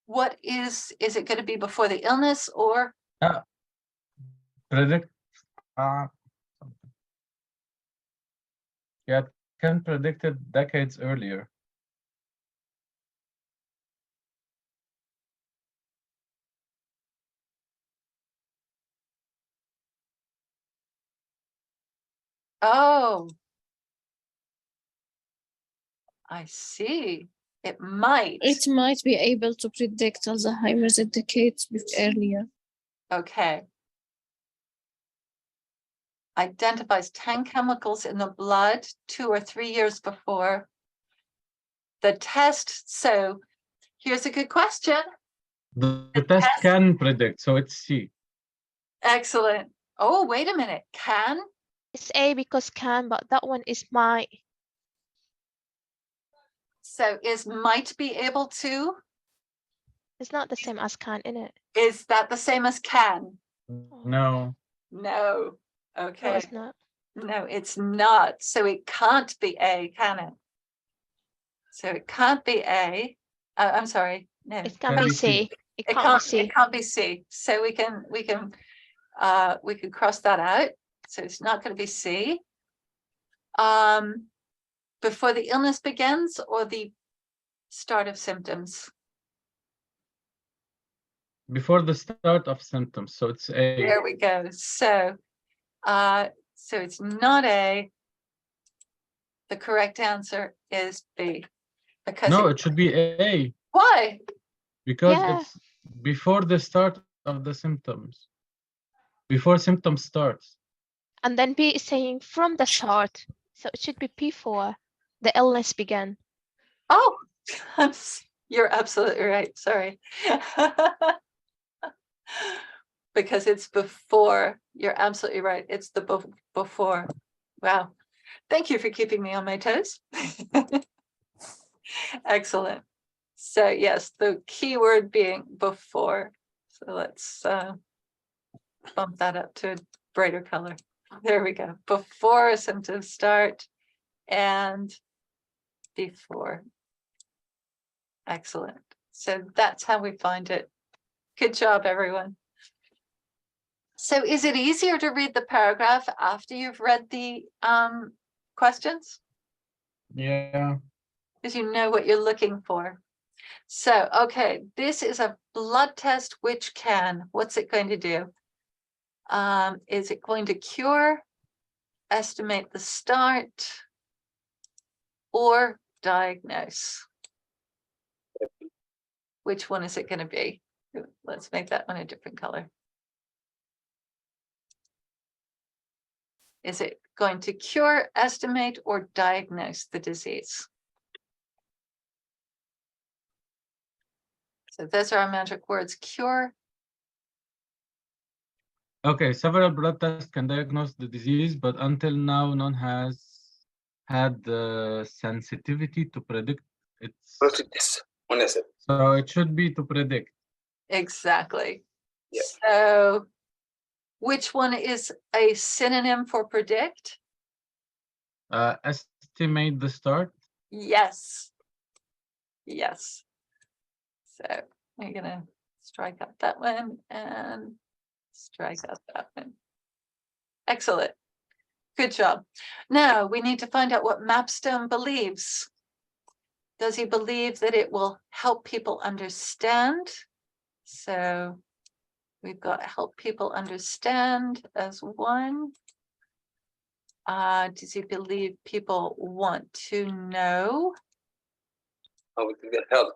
what is it going to be before the illness or? Predict. Yeah, it can predict it decades earlier. Oh, I see. It might. It might be able to predict Alzheimer's decades earlier. Okay. Identifies 10 chemicals in the blood 2 or 3 years before the test. So here's a good question. The test can predict, so it's C. Excellent. Oh, wait a minute. Can? It's A because can, but that one is might. So is might be able to? It's not the same as can, innit? Is that the same as can? No. No. No, Okay. it's not. No, it's not. So it can't be A, can it? So it can't be A. I'm sorry. No. It can be C. It can't be C. It can't be C. So we can cross that out. So it's not going to be C. Before the illness begins or the start of symptoms? Before the start of symptoms, so it's A. There we go. So it's not A. The correct answer is B. Because No, it should be A. Why? Because Yeah. it's before the start of the symptoms. Before symptoms starts. And then B is saying from the start. So it should be P4. The illness began. Oh, you're absolutely right. Sorry. Because it's before. You're absolutely right. It's the before. Wow. Thank you for keeping me on my toes. Excellent. So yes, the key word being before. So let's bump that up to a brighter color. There we go. Before symptoms start and before. Excellent. So that's how we find it. Good job, everyone. So is it easier to read the paragraph after you've read the questions? Yeah. Because you know what you're looking for. So, okay, this is a blood test which can, what's it going to do? Is it going to cure, estimate the start, or diagnose? Which one is it going to be? Let's make that one a different color. Is it going to cure, estimate, or diagnose the disease? So those are our magic words: cure. Okay, several blood tests can diagnose the disease, but until now, none has had the sensitivity to predict its. So it should be to predict. Exactly. Yeah. So which one is a synonym for predict? Estimate the start. Yes. Yes. So we're gonna strike out that one and strike out that one. Excellent. Good job. Now we need to find out what Mapstone believes. Does he believe that it will help people understand? So we've got help people understand as one. Does he believe people want to know? How we can get help.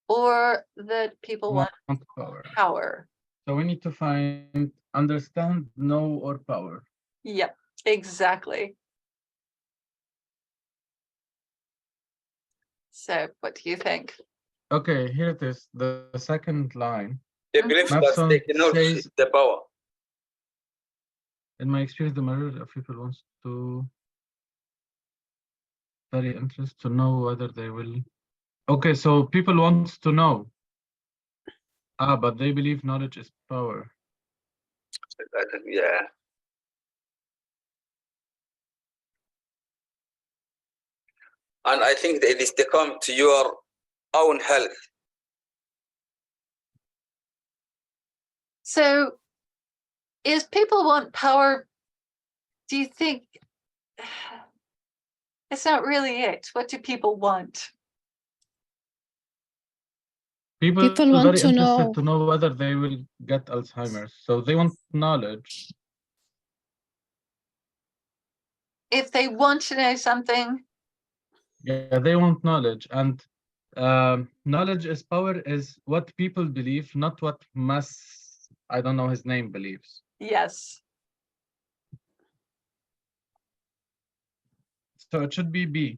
Or that people want power. power? So we need to find understand, know, or power. Yep, exactly. So what do you think? Okay, here it is, the second line. They believe that they can know the power. In my experience, the majority of people wants to very interested to know whether they will. Okay, so people want to know. But they believe knowledge is power. Yeah. And I think that it is to come to your own health. So if people want power, do you think it's not really it? What do people want? People want very to interested know. to know whether they will get Alzheimer's. So they want knowledge. If they want to know something, Yeah, they want knowledge. And knowledge is power is what people believe, not what I don't know his name, believes. yes. So it should be B.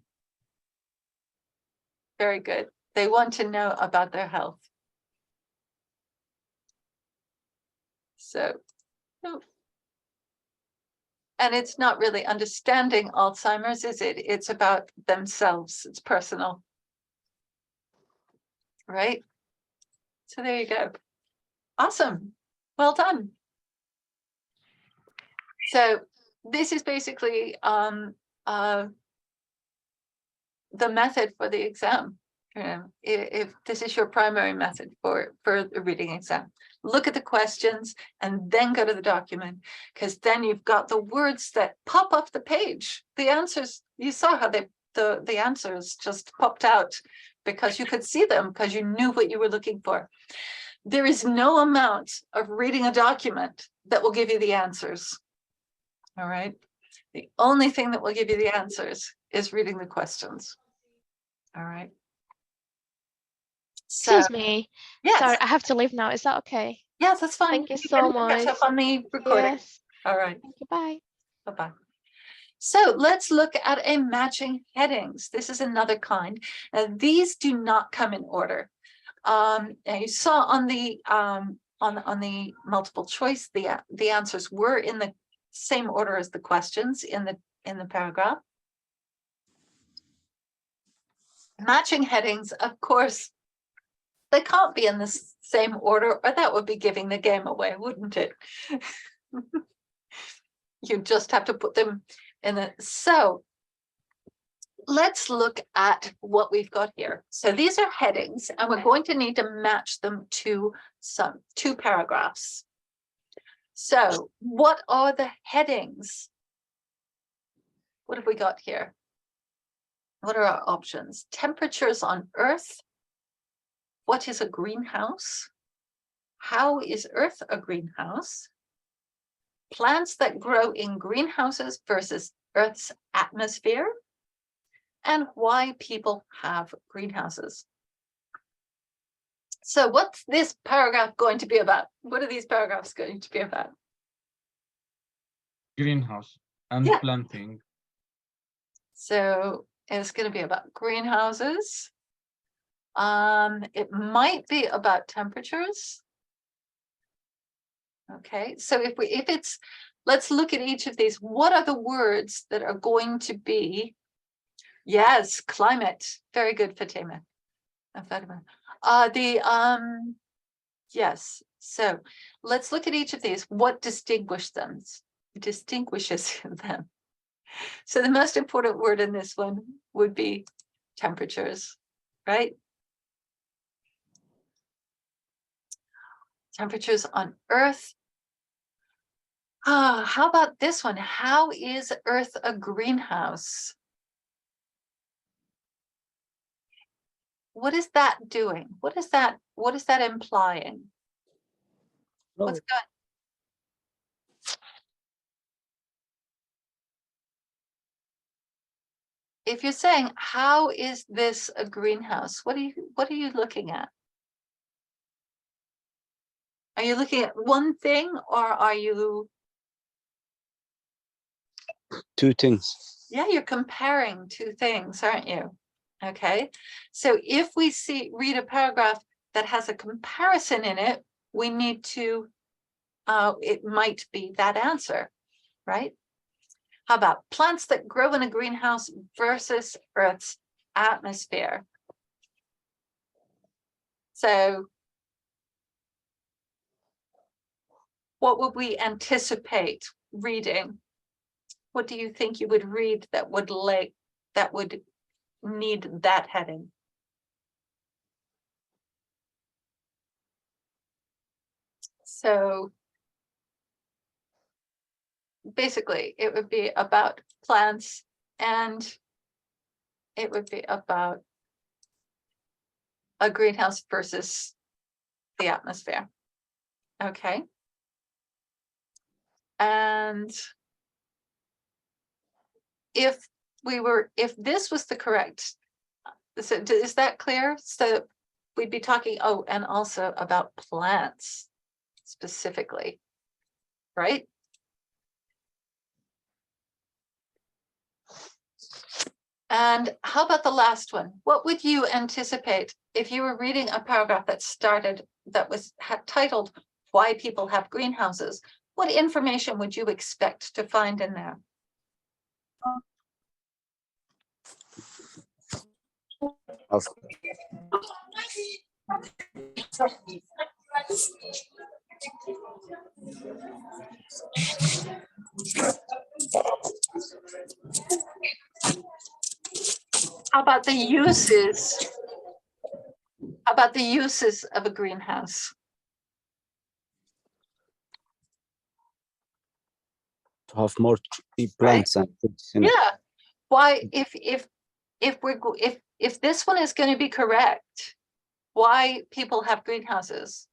Very good. They want to know about their health. So, no. And it's not really understanding Alzheimer's, is it? It's about themselves. It's personal. Right? So there you go. Awesome. Well done. So this is basically the method for the exam. If this is your primary method for the reading exam, look at the questions and then go to the document, because then you've got the words that pop off the page. The answers, you saw how the answers just popped out because you could see them because you knew what you were looking for. There is no amount of reading a document that will give you the answers. All right. The only thing that will give you the answers is reading the questions. All right. So, Excuse me. yes. Sorry, I have to leave now. Is that okay? Yes, that's fine. Thank you so much. Catch up on the recording. Yes. All right. Thank you. Bye. Bye-bye. So let's look at a matching headings. This is another kind. These do not come in order. And you saw on the multiple choice, the answers were in the same order as the questions in the paragraph. Matching headings, of course, they can't be in the same order, or that would be giving the game away, wouldn't it? You just have to put them in the. So let's look at what we've got here. So these are headings, and we're going to need to match them to two paragraphs. So what are the headings? What have we got here? What are our options? Temperatures on Earth. What is a greenhouse? How is Earth a greenhouse? Plants that grow in greenhouses versus Earth's atmosphere. And why people have greenhouses. So what's this paragraph going to be about? What are these paragraphs going to be about? Greenhouse and planting. So it's going to be about greenhouses. It might be about temperatures. Okay, so if it's, let's look at each of these. What are the words that are going to be? Yes, climate. Very good, Fatima. Yes. So let's look at each of these. What distinguishes them? So the most important word in this one would be temperatures, right? Temperatures on Earth. How about this one? How is Earth a greenhouse? What is that doing? What is that implying? What's going? If you're saying, how is this a greenhouse? What are you looking at? Are you looking at one thing, or are you? Two things. Yeah, you're comparing two things, aren't you? Okay. So if we read a paragraph that has a comparison in it, we need to, it might be that answer, right? How about plants that grow in a greenhouse versus Earth's atmosphere? So what would we anticipate reading? What do you think you would read that would need that heading? So basically, it would be about plants and it would be about a greenhouse versus the atmosphere. Okay. And if this was the correct, so is that clear? So we'd be talking, oh, and also about plants specifically, right? And how about the last one? What would you anticipate if you were reading a paragraph that was titled Why People Have Greenhouses? What information would you expect to find in there? How about the uses? How about the uses of a greenhouse? To have more plants and things in it. Yeah. Why, if this one is going to be correct, why people have greenhouses?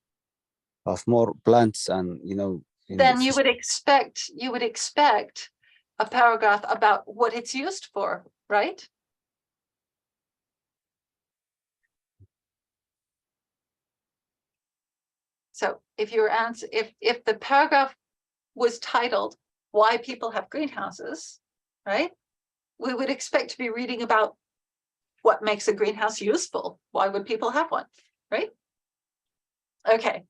Have more plants and, you know. Then you would expect a paragraph about what it's used for, right? So if if the paragraph was titled Why People Have Greenhouses, right? We would expect to be reading about what makes a greenhouse useful. Why would people have one, right? Okay.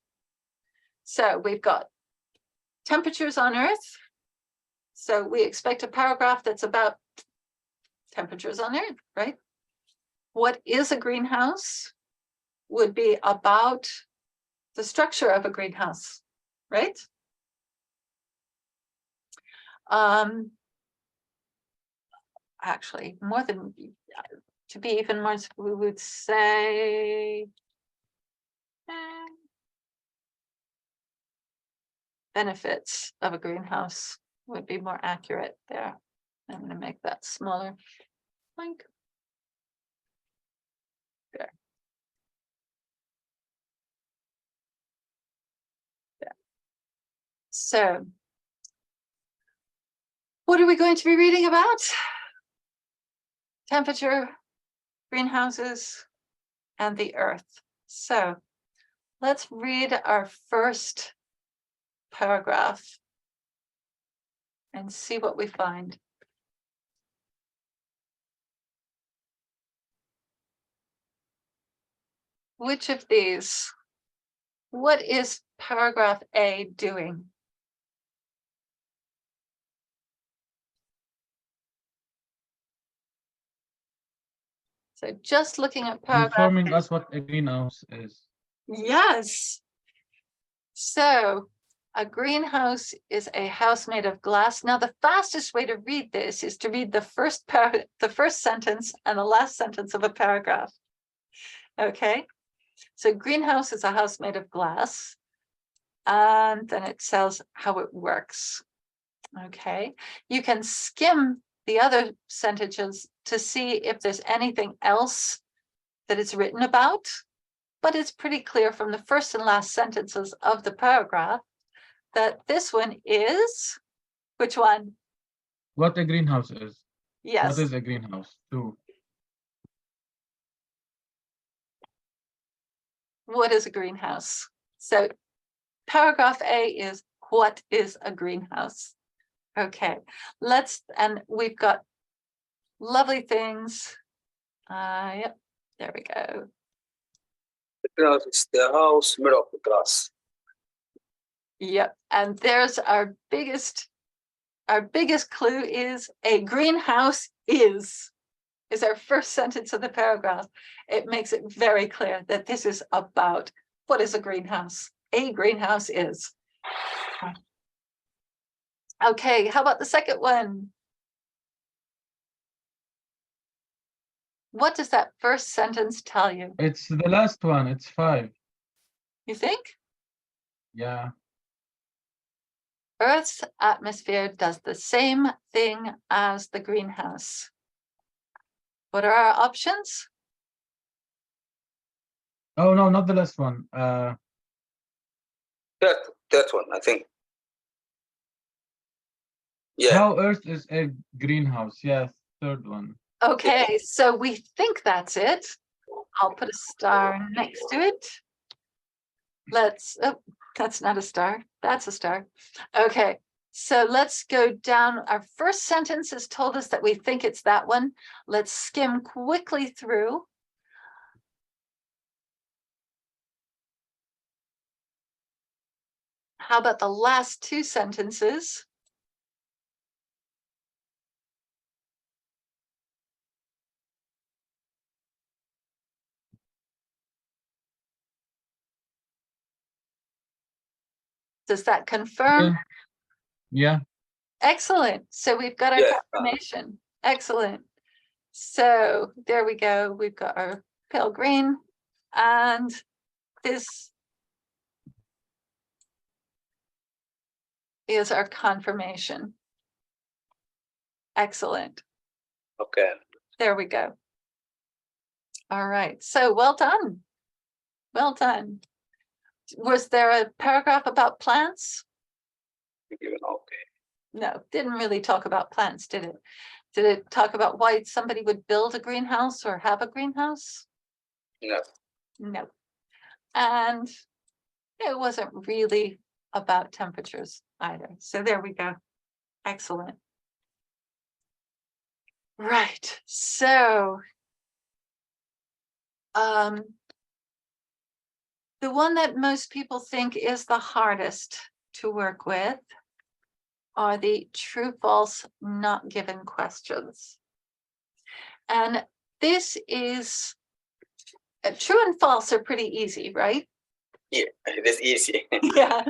So we've got temperatures on Earth. So we expect a paragraph that's about temperatures on Earth, right? What is a greenhouse would be about the structure of a greenhouse, right? Actually, more than, to be even more, we would say benefits of a greenhouse would be more accurate there. I'm going to make that smaller. Like there. There. So, what are we going to be reading about? Temperature, greenhouses, and the Earth. So, let's read our first paragraph and see what we find. Which of these? What is paragraph A doing? So just looking at paragraph Informing A. us what a greenhouse is. Yes. So a greenhouse is a house made of glass. Now, the fastest way to read this is to read the first sentence and the last sentence of a paragraph. Okay. So greenhouse is a house made of glass. And then it tells how it works. Okay. You can skim the other sentences to see if there's anything else that it's written about, but it's pretty clear from the first and last sentences of the paragraph that this one is, which one? What a greenhouse is. Yes. What is a greenhouse? Two. What is a greenhouse? So paragraph A is what is a greenhouse? Okay, and we've got lovely things. Yep, there we go. The grass is the house made of the grass. Yep, and there's our biggest Our biggest clue is a greenhouse is our first sentence of the paragraph. It makes it very clear that this is about what is a greenhouse. A greenhouse is. Okay, how about the second one? What does that first sentence tell you? It's the last one. It's 5. You think? Yeah. Earth's atmosphere does the same thing as the greenhouse. What are our options? Oh, no, not the last one. That one, I think. Yeah. How Earth is a greenhouse. Yes, third one. Okay, so we think that's it. I'll put a star next to it. Oh, that's not a star. That's a star. Okay, so let's go down. Our first sentence has told us that we think it's that one. Let's skim quickly through. How about the last two sentences? Does that confirm? Yeah. Excellent. So we've got our confirmation. Excellent. So there we go. We've got our pale green, and this is our confirmation. Excellent. Okay. There we go. All right. So well done. Well done. Was there a paragraph about plants? Okay. No, didn't really talk about plants, did it? Did it talk about why somebody would build a greenhouse or have a greenhouse? No. No. And it wasn't really about temperatures either. So there we go. Excellent. Right. So the one that most people think is the hardest to work with are the true, false, not given questions. And this is true and false are pretty easy, right? Yeah, that's easy. Yeah,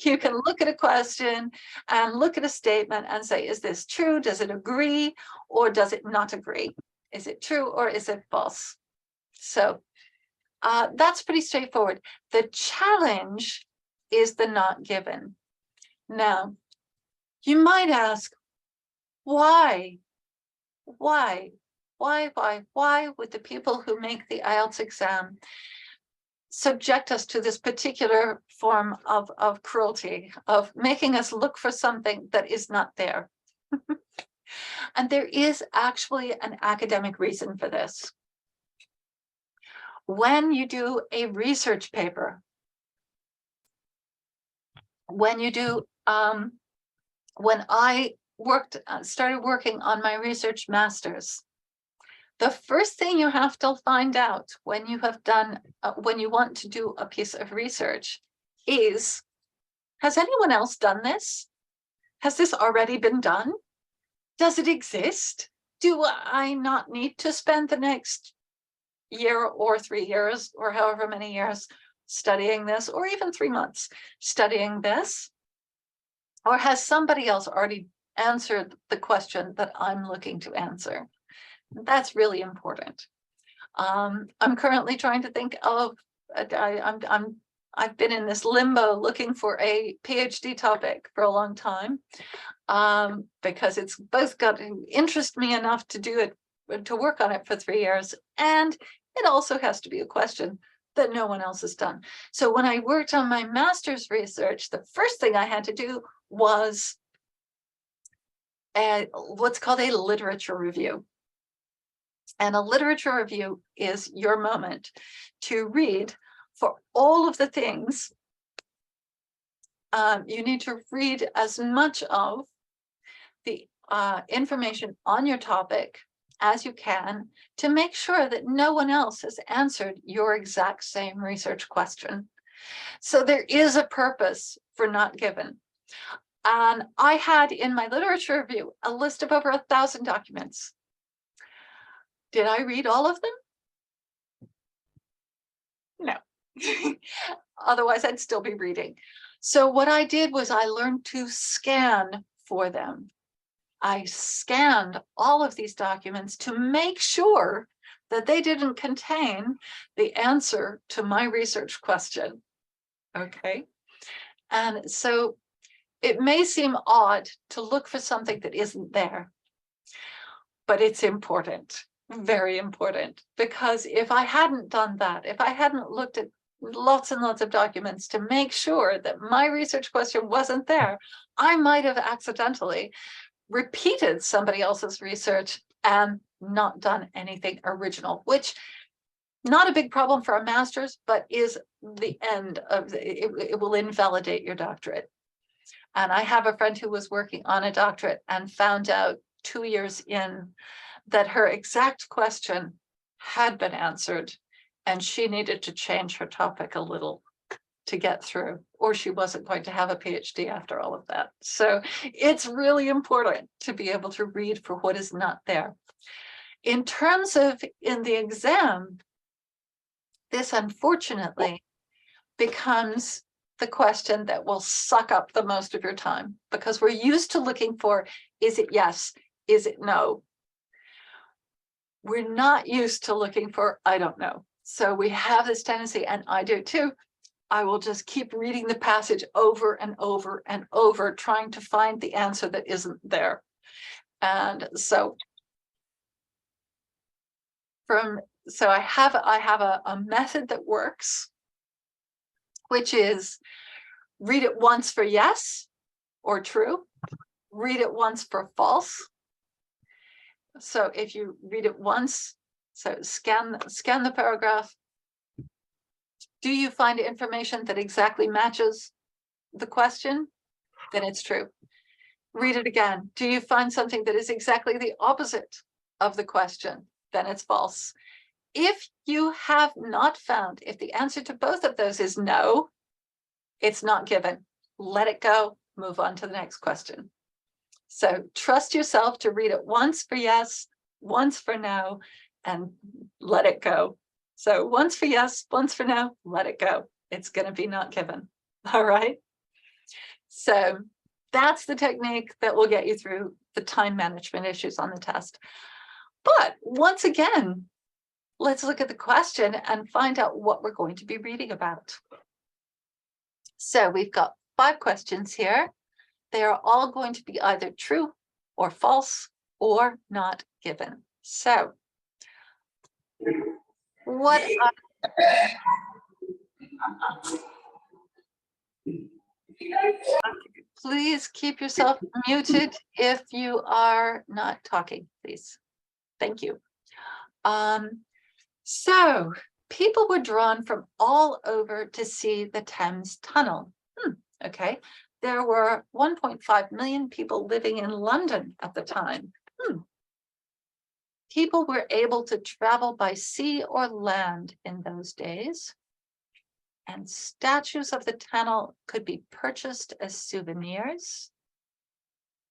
you can look at a question and look at a statement and say, is this true? Does it agree or does it not agree? Is it true or is it false? So that's pretty straightforward. The challenge is the not given. Now, you might ask, why? Why would the people who make the IELTS exam subject us to this particular form of cruelty, of making us look for something that is not there? And there is actually an academic reason for this. When you do a research paper, when you do, when I started working on my research master's, the first thing you have to find out when you have done, when you want to do a piece of research is, has anyone else done this? Has this already been done? Does it exist? Do I not need to spend the next year or 3 years or however many years studying this, or even 3 months studying this? Or has somebody else already answered the question that I'm looking to answer? That's really important. I'm currently trying to think of, I've been in this limbo looking for a PhD topic for a long time, because it's both got to interest me enough to do it, to work on it for 3 years, and it also has to be a question that no one else has done. So when I worked on my master's research, the first thing I had to do was what's called a literature review. And a literature review is your moment to read for all of the things. You need to read as much of the information on your topic as you can to make sure that no one else has answered your exact same research question. So there is a purpose for not given. And I had in my literature review a list of over 1,000 documents. Did I read all of them? No. Otherwise, I'd still be reading. So what I did was I learned to scan for them. I scanned all of these documents to make sure that they didn't contain the answer to my research question. Okay. And so it may seem odd to look for something that isn't there, but it's important, very important, because if I hadn't done that, if I hadn't looked at lots and lots of documents to make sure that my research question wasn't there, I might have accidentally repeated somebody else's research and not done anything original, which not a big problem for a master's, but is the end of it will invalidate your doctorate. And I have a friend who was working on a doctorate and found out 2 years in that her exact question had been answered and she needed to change her topic a little to get through, or she wasn't going to have a PhD after all of that. So it's really important to be able to read for what is not there. In terms of in the exam, this unfortunately becomes the question that will suck up the most of your time, because we're used to looking for, is it yes? Is it no? We're not used to looking for, I don't know. So we have this tendency, and I do too, I will just keep reading the passage over and over and over, trying to find the answer that isn't there. And so I have a method that works, which is read it once for yes or true, read it once for false. So if you read it once, so scan the paragraph. Do you find information that exactly matches the question? Then it's true. Read it again. Do you find something that is exactly the opposite of the question? Then it's false. If you have not found, if the answer to both of those is no, it's not given. Let it go, move on to the next question. So trust yourself to read it once for yes, once for no, and let it go. So once for yes, once for no, let it go. It's going to be not given. All right. So that's the technique that will get you through the time management issues on the test. But once again, let's look at the question and find out what we're going to be reading about. So we've got 5 questions here. They are all going to be either true or false or not given. So what please keep yourself muted if you are not talking, please. Thank you. So people were drawn from all over to see the Thames Tunnel. Okay. There were 1.5 million people living in London at the time. People were able to travel by sea or land in those days. And statues of the tunnel could be purchased as souvenirs.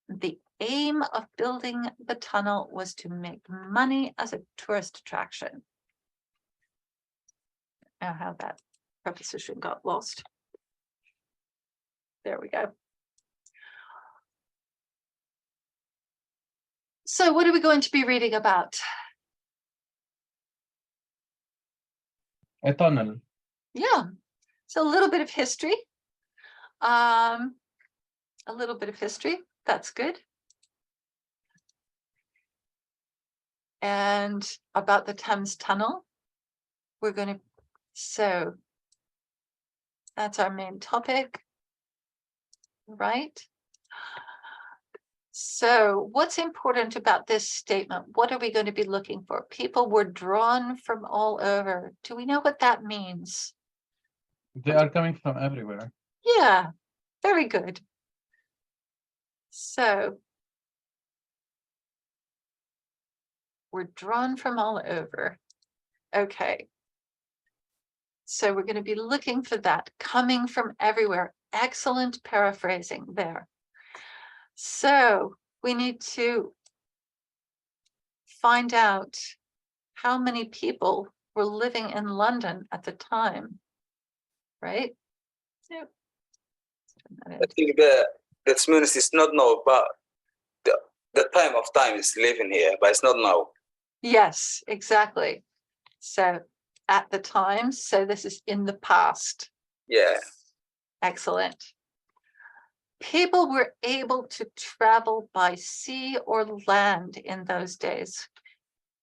The aim of building the tunnel was to make money as a tourist attraction. Now how that preposition got lost. There we go. So what are we going to be reading about? A tunnel. Yeah, so a little bit of history. A little bit of history, that's good. And about the Thames Tunnel, we're going to, so that's our main topic, right? So what's important about this statement? What are we going to be looking for? People were drawn from all over. Do we know what that means? They are coming from everywhere. Yeah, very good. So we're drawn from all over. Okay. So we're going to be looking for that, coming from everywhere. Excellent paraphrasing there. So we need to find out how many people were living in London at the time, right? Yep. I think that means it's not now, but the time is living here, but it's not now. Yes, exactly. So at the time, so this is in the past. Yeah. Excellent. People were able to travel by sea or land in those days.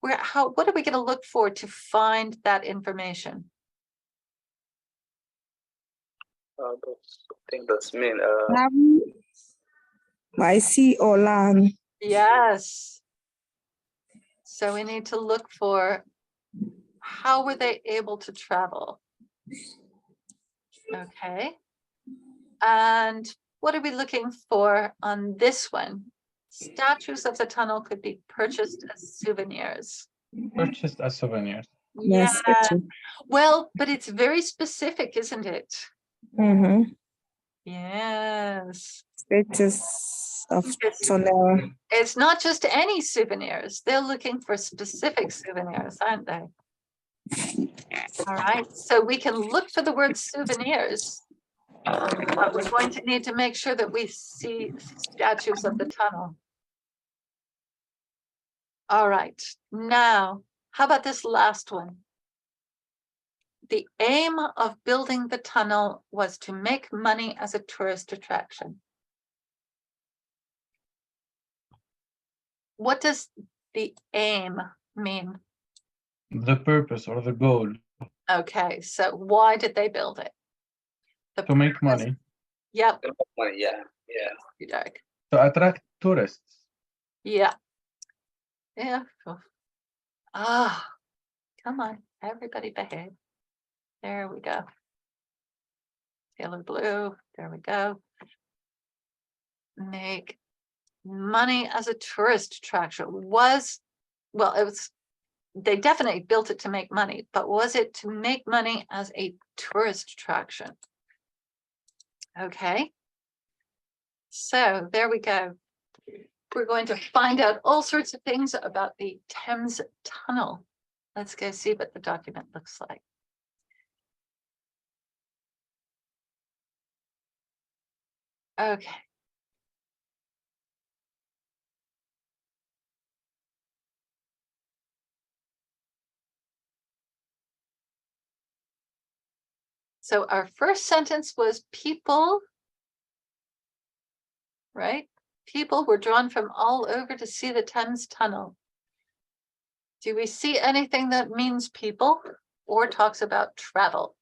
What are we going to look for to find that information? I think that's mean. By sea or land. Yes. So we need to look for how were they able to travel? Okay. And what are we looking for on this one? Statues of the tunnel could be purchased as souvenirs. Purchased as souvenirs. Yeah. Statue. Well, but it's very specific, isn't it? Mm-hmm. Yes. Statues of tunnel. It's not just any souvenirs. They're looking for specific souvenirs, aren't they? All right. So we can look for the word souvenirs. But we're going to need to make sure that we see statues of the tunnel. All right. Now, how about this last one? The aim of building the tunnel was to make money as a tourist attraction. What does the aim mean? The purpose or the goal. Okay, so why did they build it? To make money. Yep. Money, yeah. To attract tourists. Yeah. Yeah. Ah, come on, everybody behave. There we go. Yellow, blue, there we go. Make money as a tourist attraction they definitely built it to make money, but was it to make money as a tourist attraction? Okay. So there we go. We're going to find out all sorts of things about the Thames Tunnel. Let's go see what the document looks like. Okay. So our first sentence was people, right? People were drawn from all over to see the Thames Tunnel. Do we see anything that means people or talks about travel?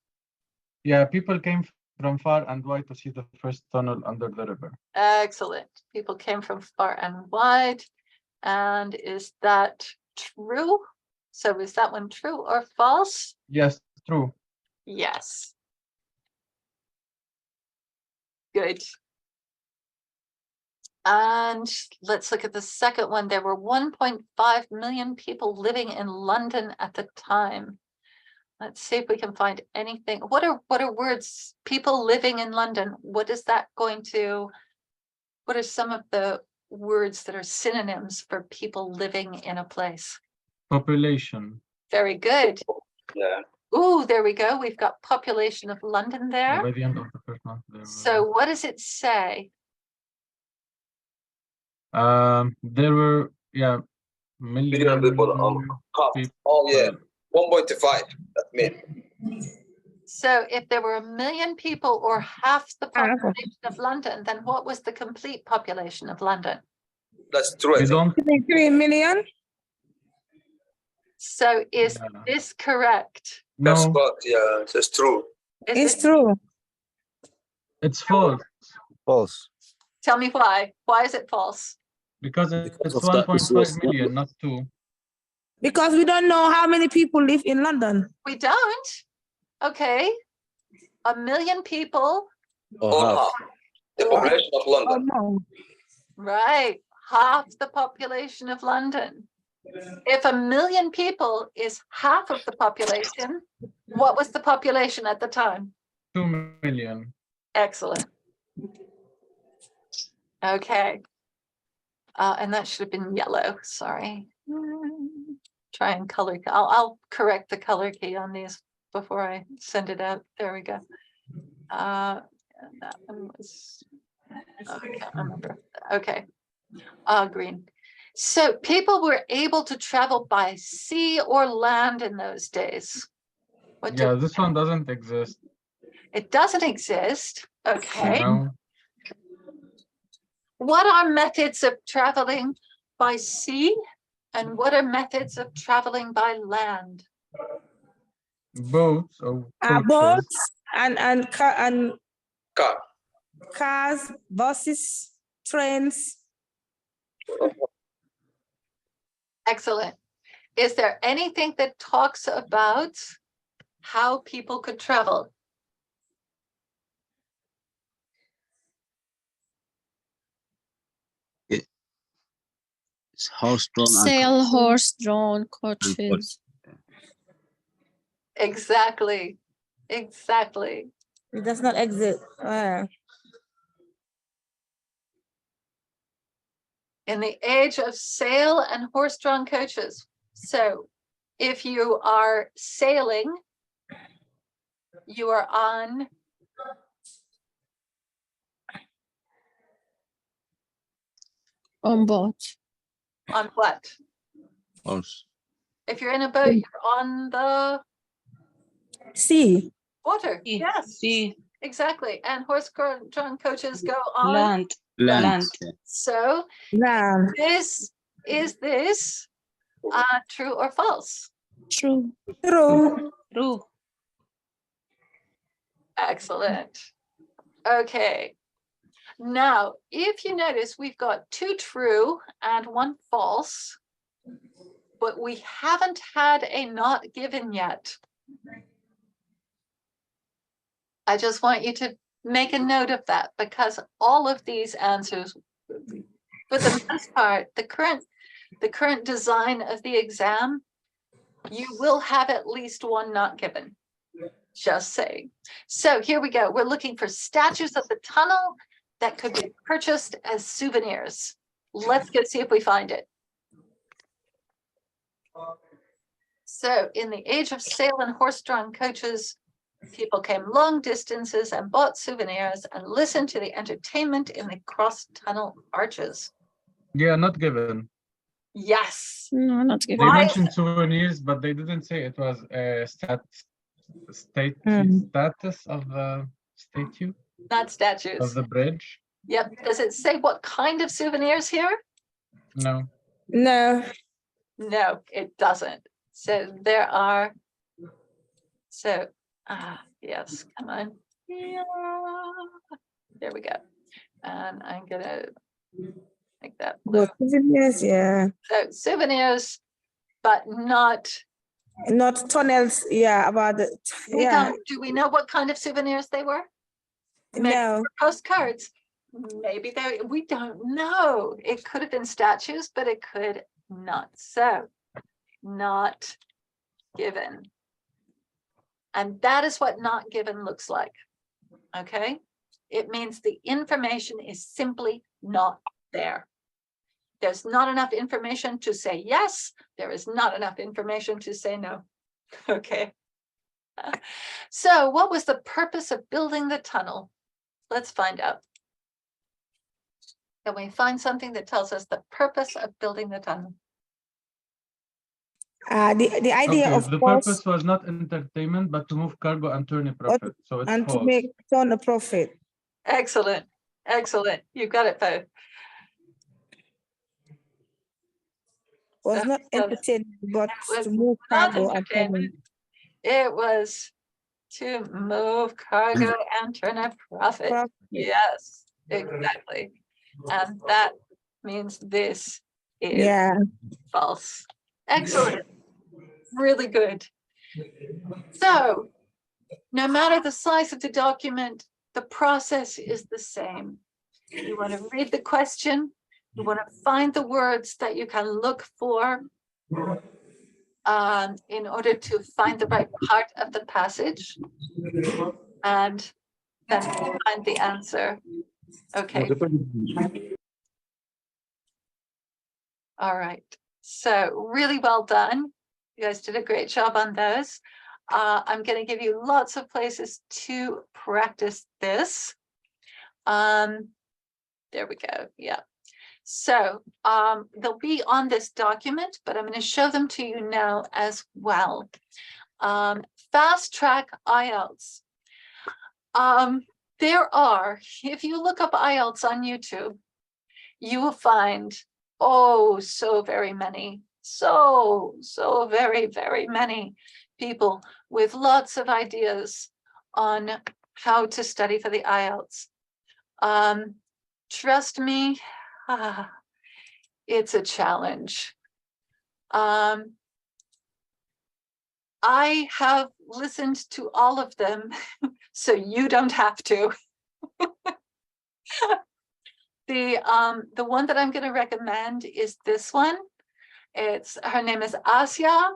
Yeah, people came from far and wide to see the first tunnel under the river. Excellent. People came from far and wide. And is that true? So is that one true or false? Yes, true. Yes. Good. And let's look at the second one. There were 1.5 million people living in London at the time. Let's see if we can find anything. What are words? People living in London. What is that going to? What are some of the words that are synonyms for people living in a place? Population. Very good. Yeah. Ooh, there we go. We've got population of London there. By the end of the first month. So what does it say? There were, million people. Oh, yeah. 1.5. That means. So if there were 1 million people or half the population of London, then what was the complete population of London? That's true. 3 million? So is this correct? No. That's good. Yeah, it's true. It's true. It's false. False. Tell me why. Why is it false? Because it's of that, 1.5 million, not 2. Because we don't know how many people live in London. We don't. Okay. 1 million people. Or half. The population of London. Oh, no. Right. Half the population of London. If 1 million people is half of the population, what was the population at the time? 2 million. Excellent. Okay. And that should have been yellow, sorry. Try and color, I'll correct the color key on these before I send it out. There we go. And that one was, oh, I can't remember. Okay, green. So people were able to travel by sea or land in those days. Yeah, this one doesn't exist. It doesn't exist. Okay. No. What are methods of traveling by sea and what are methods of traveling by land? Boats or coaches. Boats and Car. cars, buses, trains. Excellent. Is there anything that talks about how people could travel? It's horse-drawn. Sail, horse-drawn coaches. Exactly. Exactly. It does not exist. In the age of sail and horse-drawn coaches. So if you are sailing, you are on boat. on what? Horse. If you're in a boat, you're on the sea. water. Yes. Sea. Exactly. And horse-drawn coaches go on Land. Land. So Land. is this true or false? True. True. True. Excellent. Okay. Now, if you notice, we've got 2 true and 1 false, but we haven't had a not given yet. I just want you to make a note of that because all of these answers, for the most part, the current design of the exam, you will have at least 1 not given. Just saying. So here we go. We're looking for statues of the tunnel that could be purchased as souvenirs. Let's go see if we find it. So in the age of sail and horse-drawn coaches, people came long distances and bought souvenirs and listened to the entertainment in the cross-tunnel arches. Yeah, not given. Yes. No, not They given. mentioned souvenirs, but they didn't say it was a status of the statue. Not statues. Of the bridge. Yep. Does it say what kind of souvenirs here? No. No. No, it doesn't. So there are, yes, come on. Yeah. There we go. And I'm gonna make that blue. But souvenirs, yeah. So souvenirs, but not tunnels, yeah, about the, yeah. Do we know what kind of souvenirs they were? Maybe No. postcards. Maybe we don't know. It could have been statues, but it could not. So not given. And that is what not given looks like. Okay. It means the information is simply not there. There's not enough information to say yes. There is not enough information to say no. Okay. So what was the purpose of building the tunnel? Let's find out. Can we find something that tells us the purpose of building the tunnel? The idea of the purpose was not entertainment, but to move cargo and turn a profit. So it's and false. to turn a profit. Excellent. Excellent. You got it both. Was not entertainment, but to move cargo and turn. It was to move cargo and turn a profit. Yes, exactly. And that means this is false. Excellent. Really good. So no matter the size of the document, the process is the same. You want to read the question. You want to find the words that you can look for in order to find the right part of the passage. And then find the answer. Okay. All right. So really well done. You guys did a great job on those. I'm going to give you lots of places to practice this. There we go. Yeah. So they'll be on this document, but I'm going to show them to you now as well. Fast track IELTS. There are, if you look up IELTS on YouTube, you will find, oh, so very many, so very, very many people with lots of ideas on how to study for the IELTS. Trust me, it's a challenge. I have listened to all of them, so you don't have to. The one that I'm going to recommend is this one. Her name is Asya.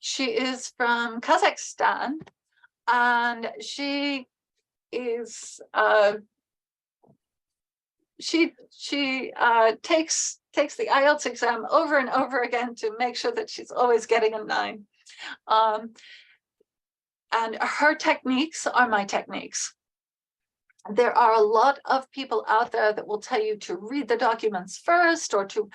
She is from Kazakhstan, and she is she takes the IELTS exam over and over again to make sure that she's always getting a 9. And her techniques are my techniques. There are a lot of people out there that will tell you to read the documents first or to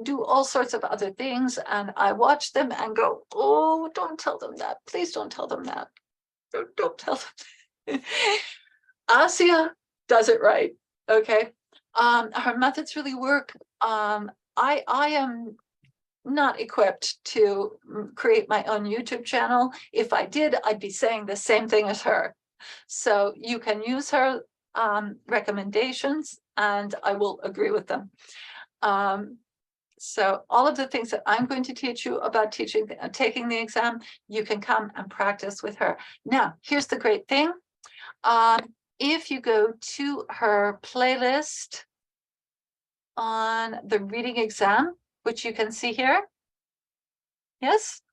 do all sorts of other things. And I watch them and go, oh, don't tell them that. Please don't tell them that. Don't tell them. Asya does it right. Okay. Her methods really work. I am not equipped to create my own YouTube channel. If I did, I'd be saying the same thing as her. So you can use her recommendations and I will agree with them. So all of the things that I'm going to teach you about taking the exam, you can come and practice with her. Now, here's the great thing. If you go to her playlist on the reading exam, which you can see here, yes,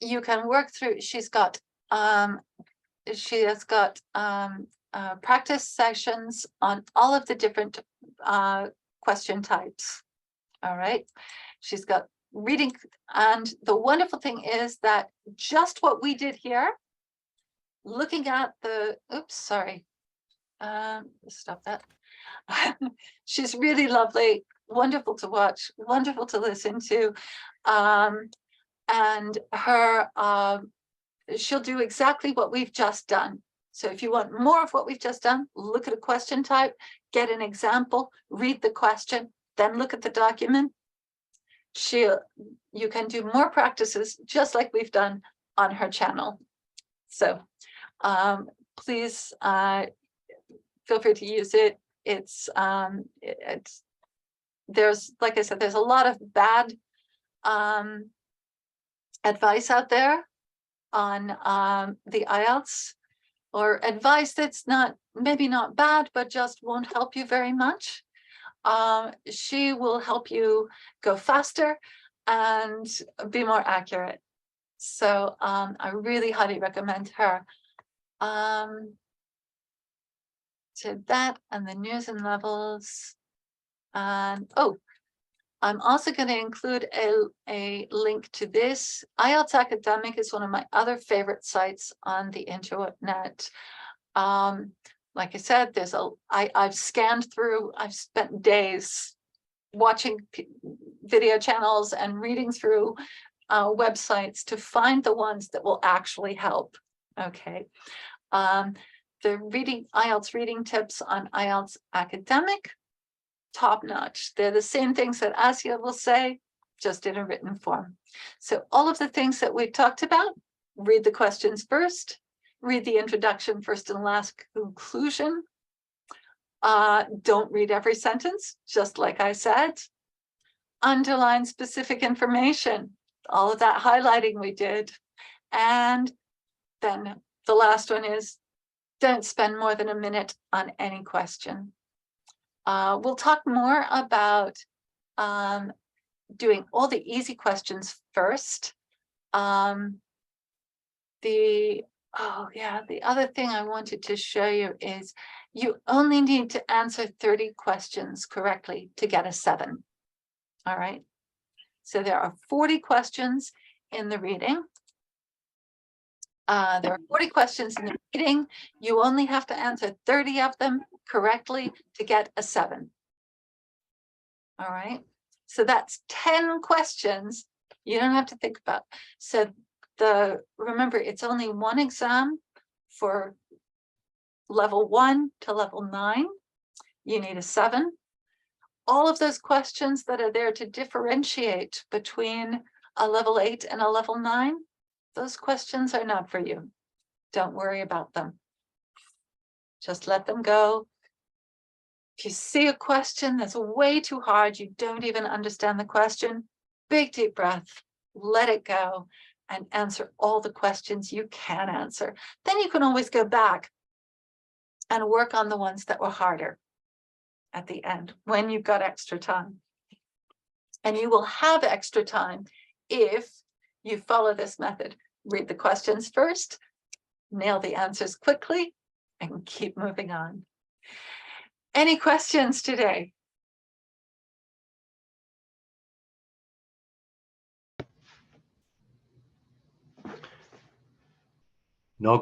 you can work through. She has got practice sessions on all of the different question types. All right, she's got reading, and the wonderful thing is that just what we did here, looking at the, oops, sorry, stop that. She's really lovely, wonderful to watch, wonderful to listen to, and her she'll do exactly what we've just done. So if you want more of what we've just done, look at a question type, get an example, read the question, then look at the document. You can do more practices just like we've done on her channel. So please feel free to use it. There's, like I said, there's a lot of bad advice out there on the IELTS, or advice that's maybe not bad, but just won't help you very much. She will help you go faster and be more accurate. So I really highly recommend her. So that and the news and levels. And oh, I'm also going to include a link to this. IELTS Academic is one of my other favorite sites on the internet. Like I said, I've scanned through, I've spent days watching video channels and reading through websites to find the ones that will actually help. Okay. The IELTS reading tips on IELTS Academic, top notch. They're the same things that Asya will say, just in a written form. So all of the things that we've talked about, read the questions first, read the introduction first and last conclusion. Don't read every sentence, just like I said. Underline specific information, all of that highlighting we did. And then the last one is, don't spend more than a minute on any question. We'll talk more about doing all the easy questions first. The Oh, yeah. The other thing I wanted to show you is you only need to answer 30 questions correctly to get a 7. All right. So there are 40 questions in the reading. There are 40 questions in the reading. You only have to answer 30 of them correctly to get a 7. All right. So that's 10 questions you don't have to think about. So remember, it's only one exam for level 1 to level 9. You need a 7. All of those questions that are there to differentiate between a level 8 and a level 9, those questions are not for you. Don't worry about them. Just let them go. If you see a question that's way too hard, you don't even understand the question, big deep breath, let it go, and answer all the questions you can answer. Then you can always go back and work on the ones that were harder at the end when you've got extra time. And you will have extra time if you follow this method. Read the questions first, nail the answers quickly, and keep moving on. Any questions today? No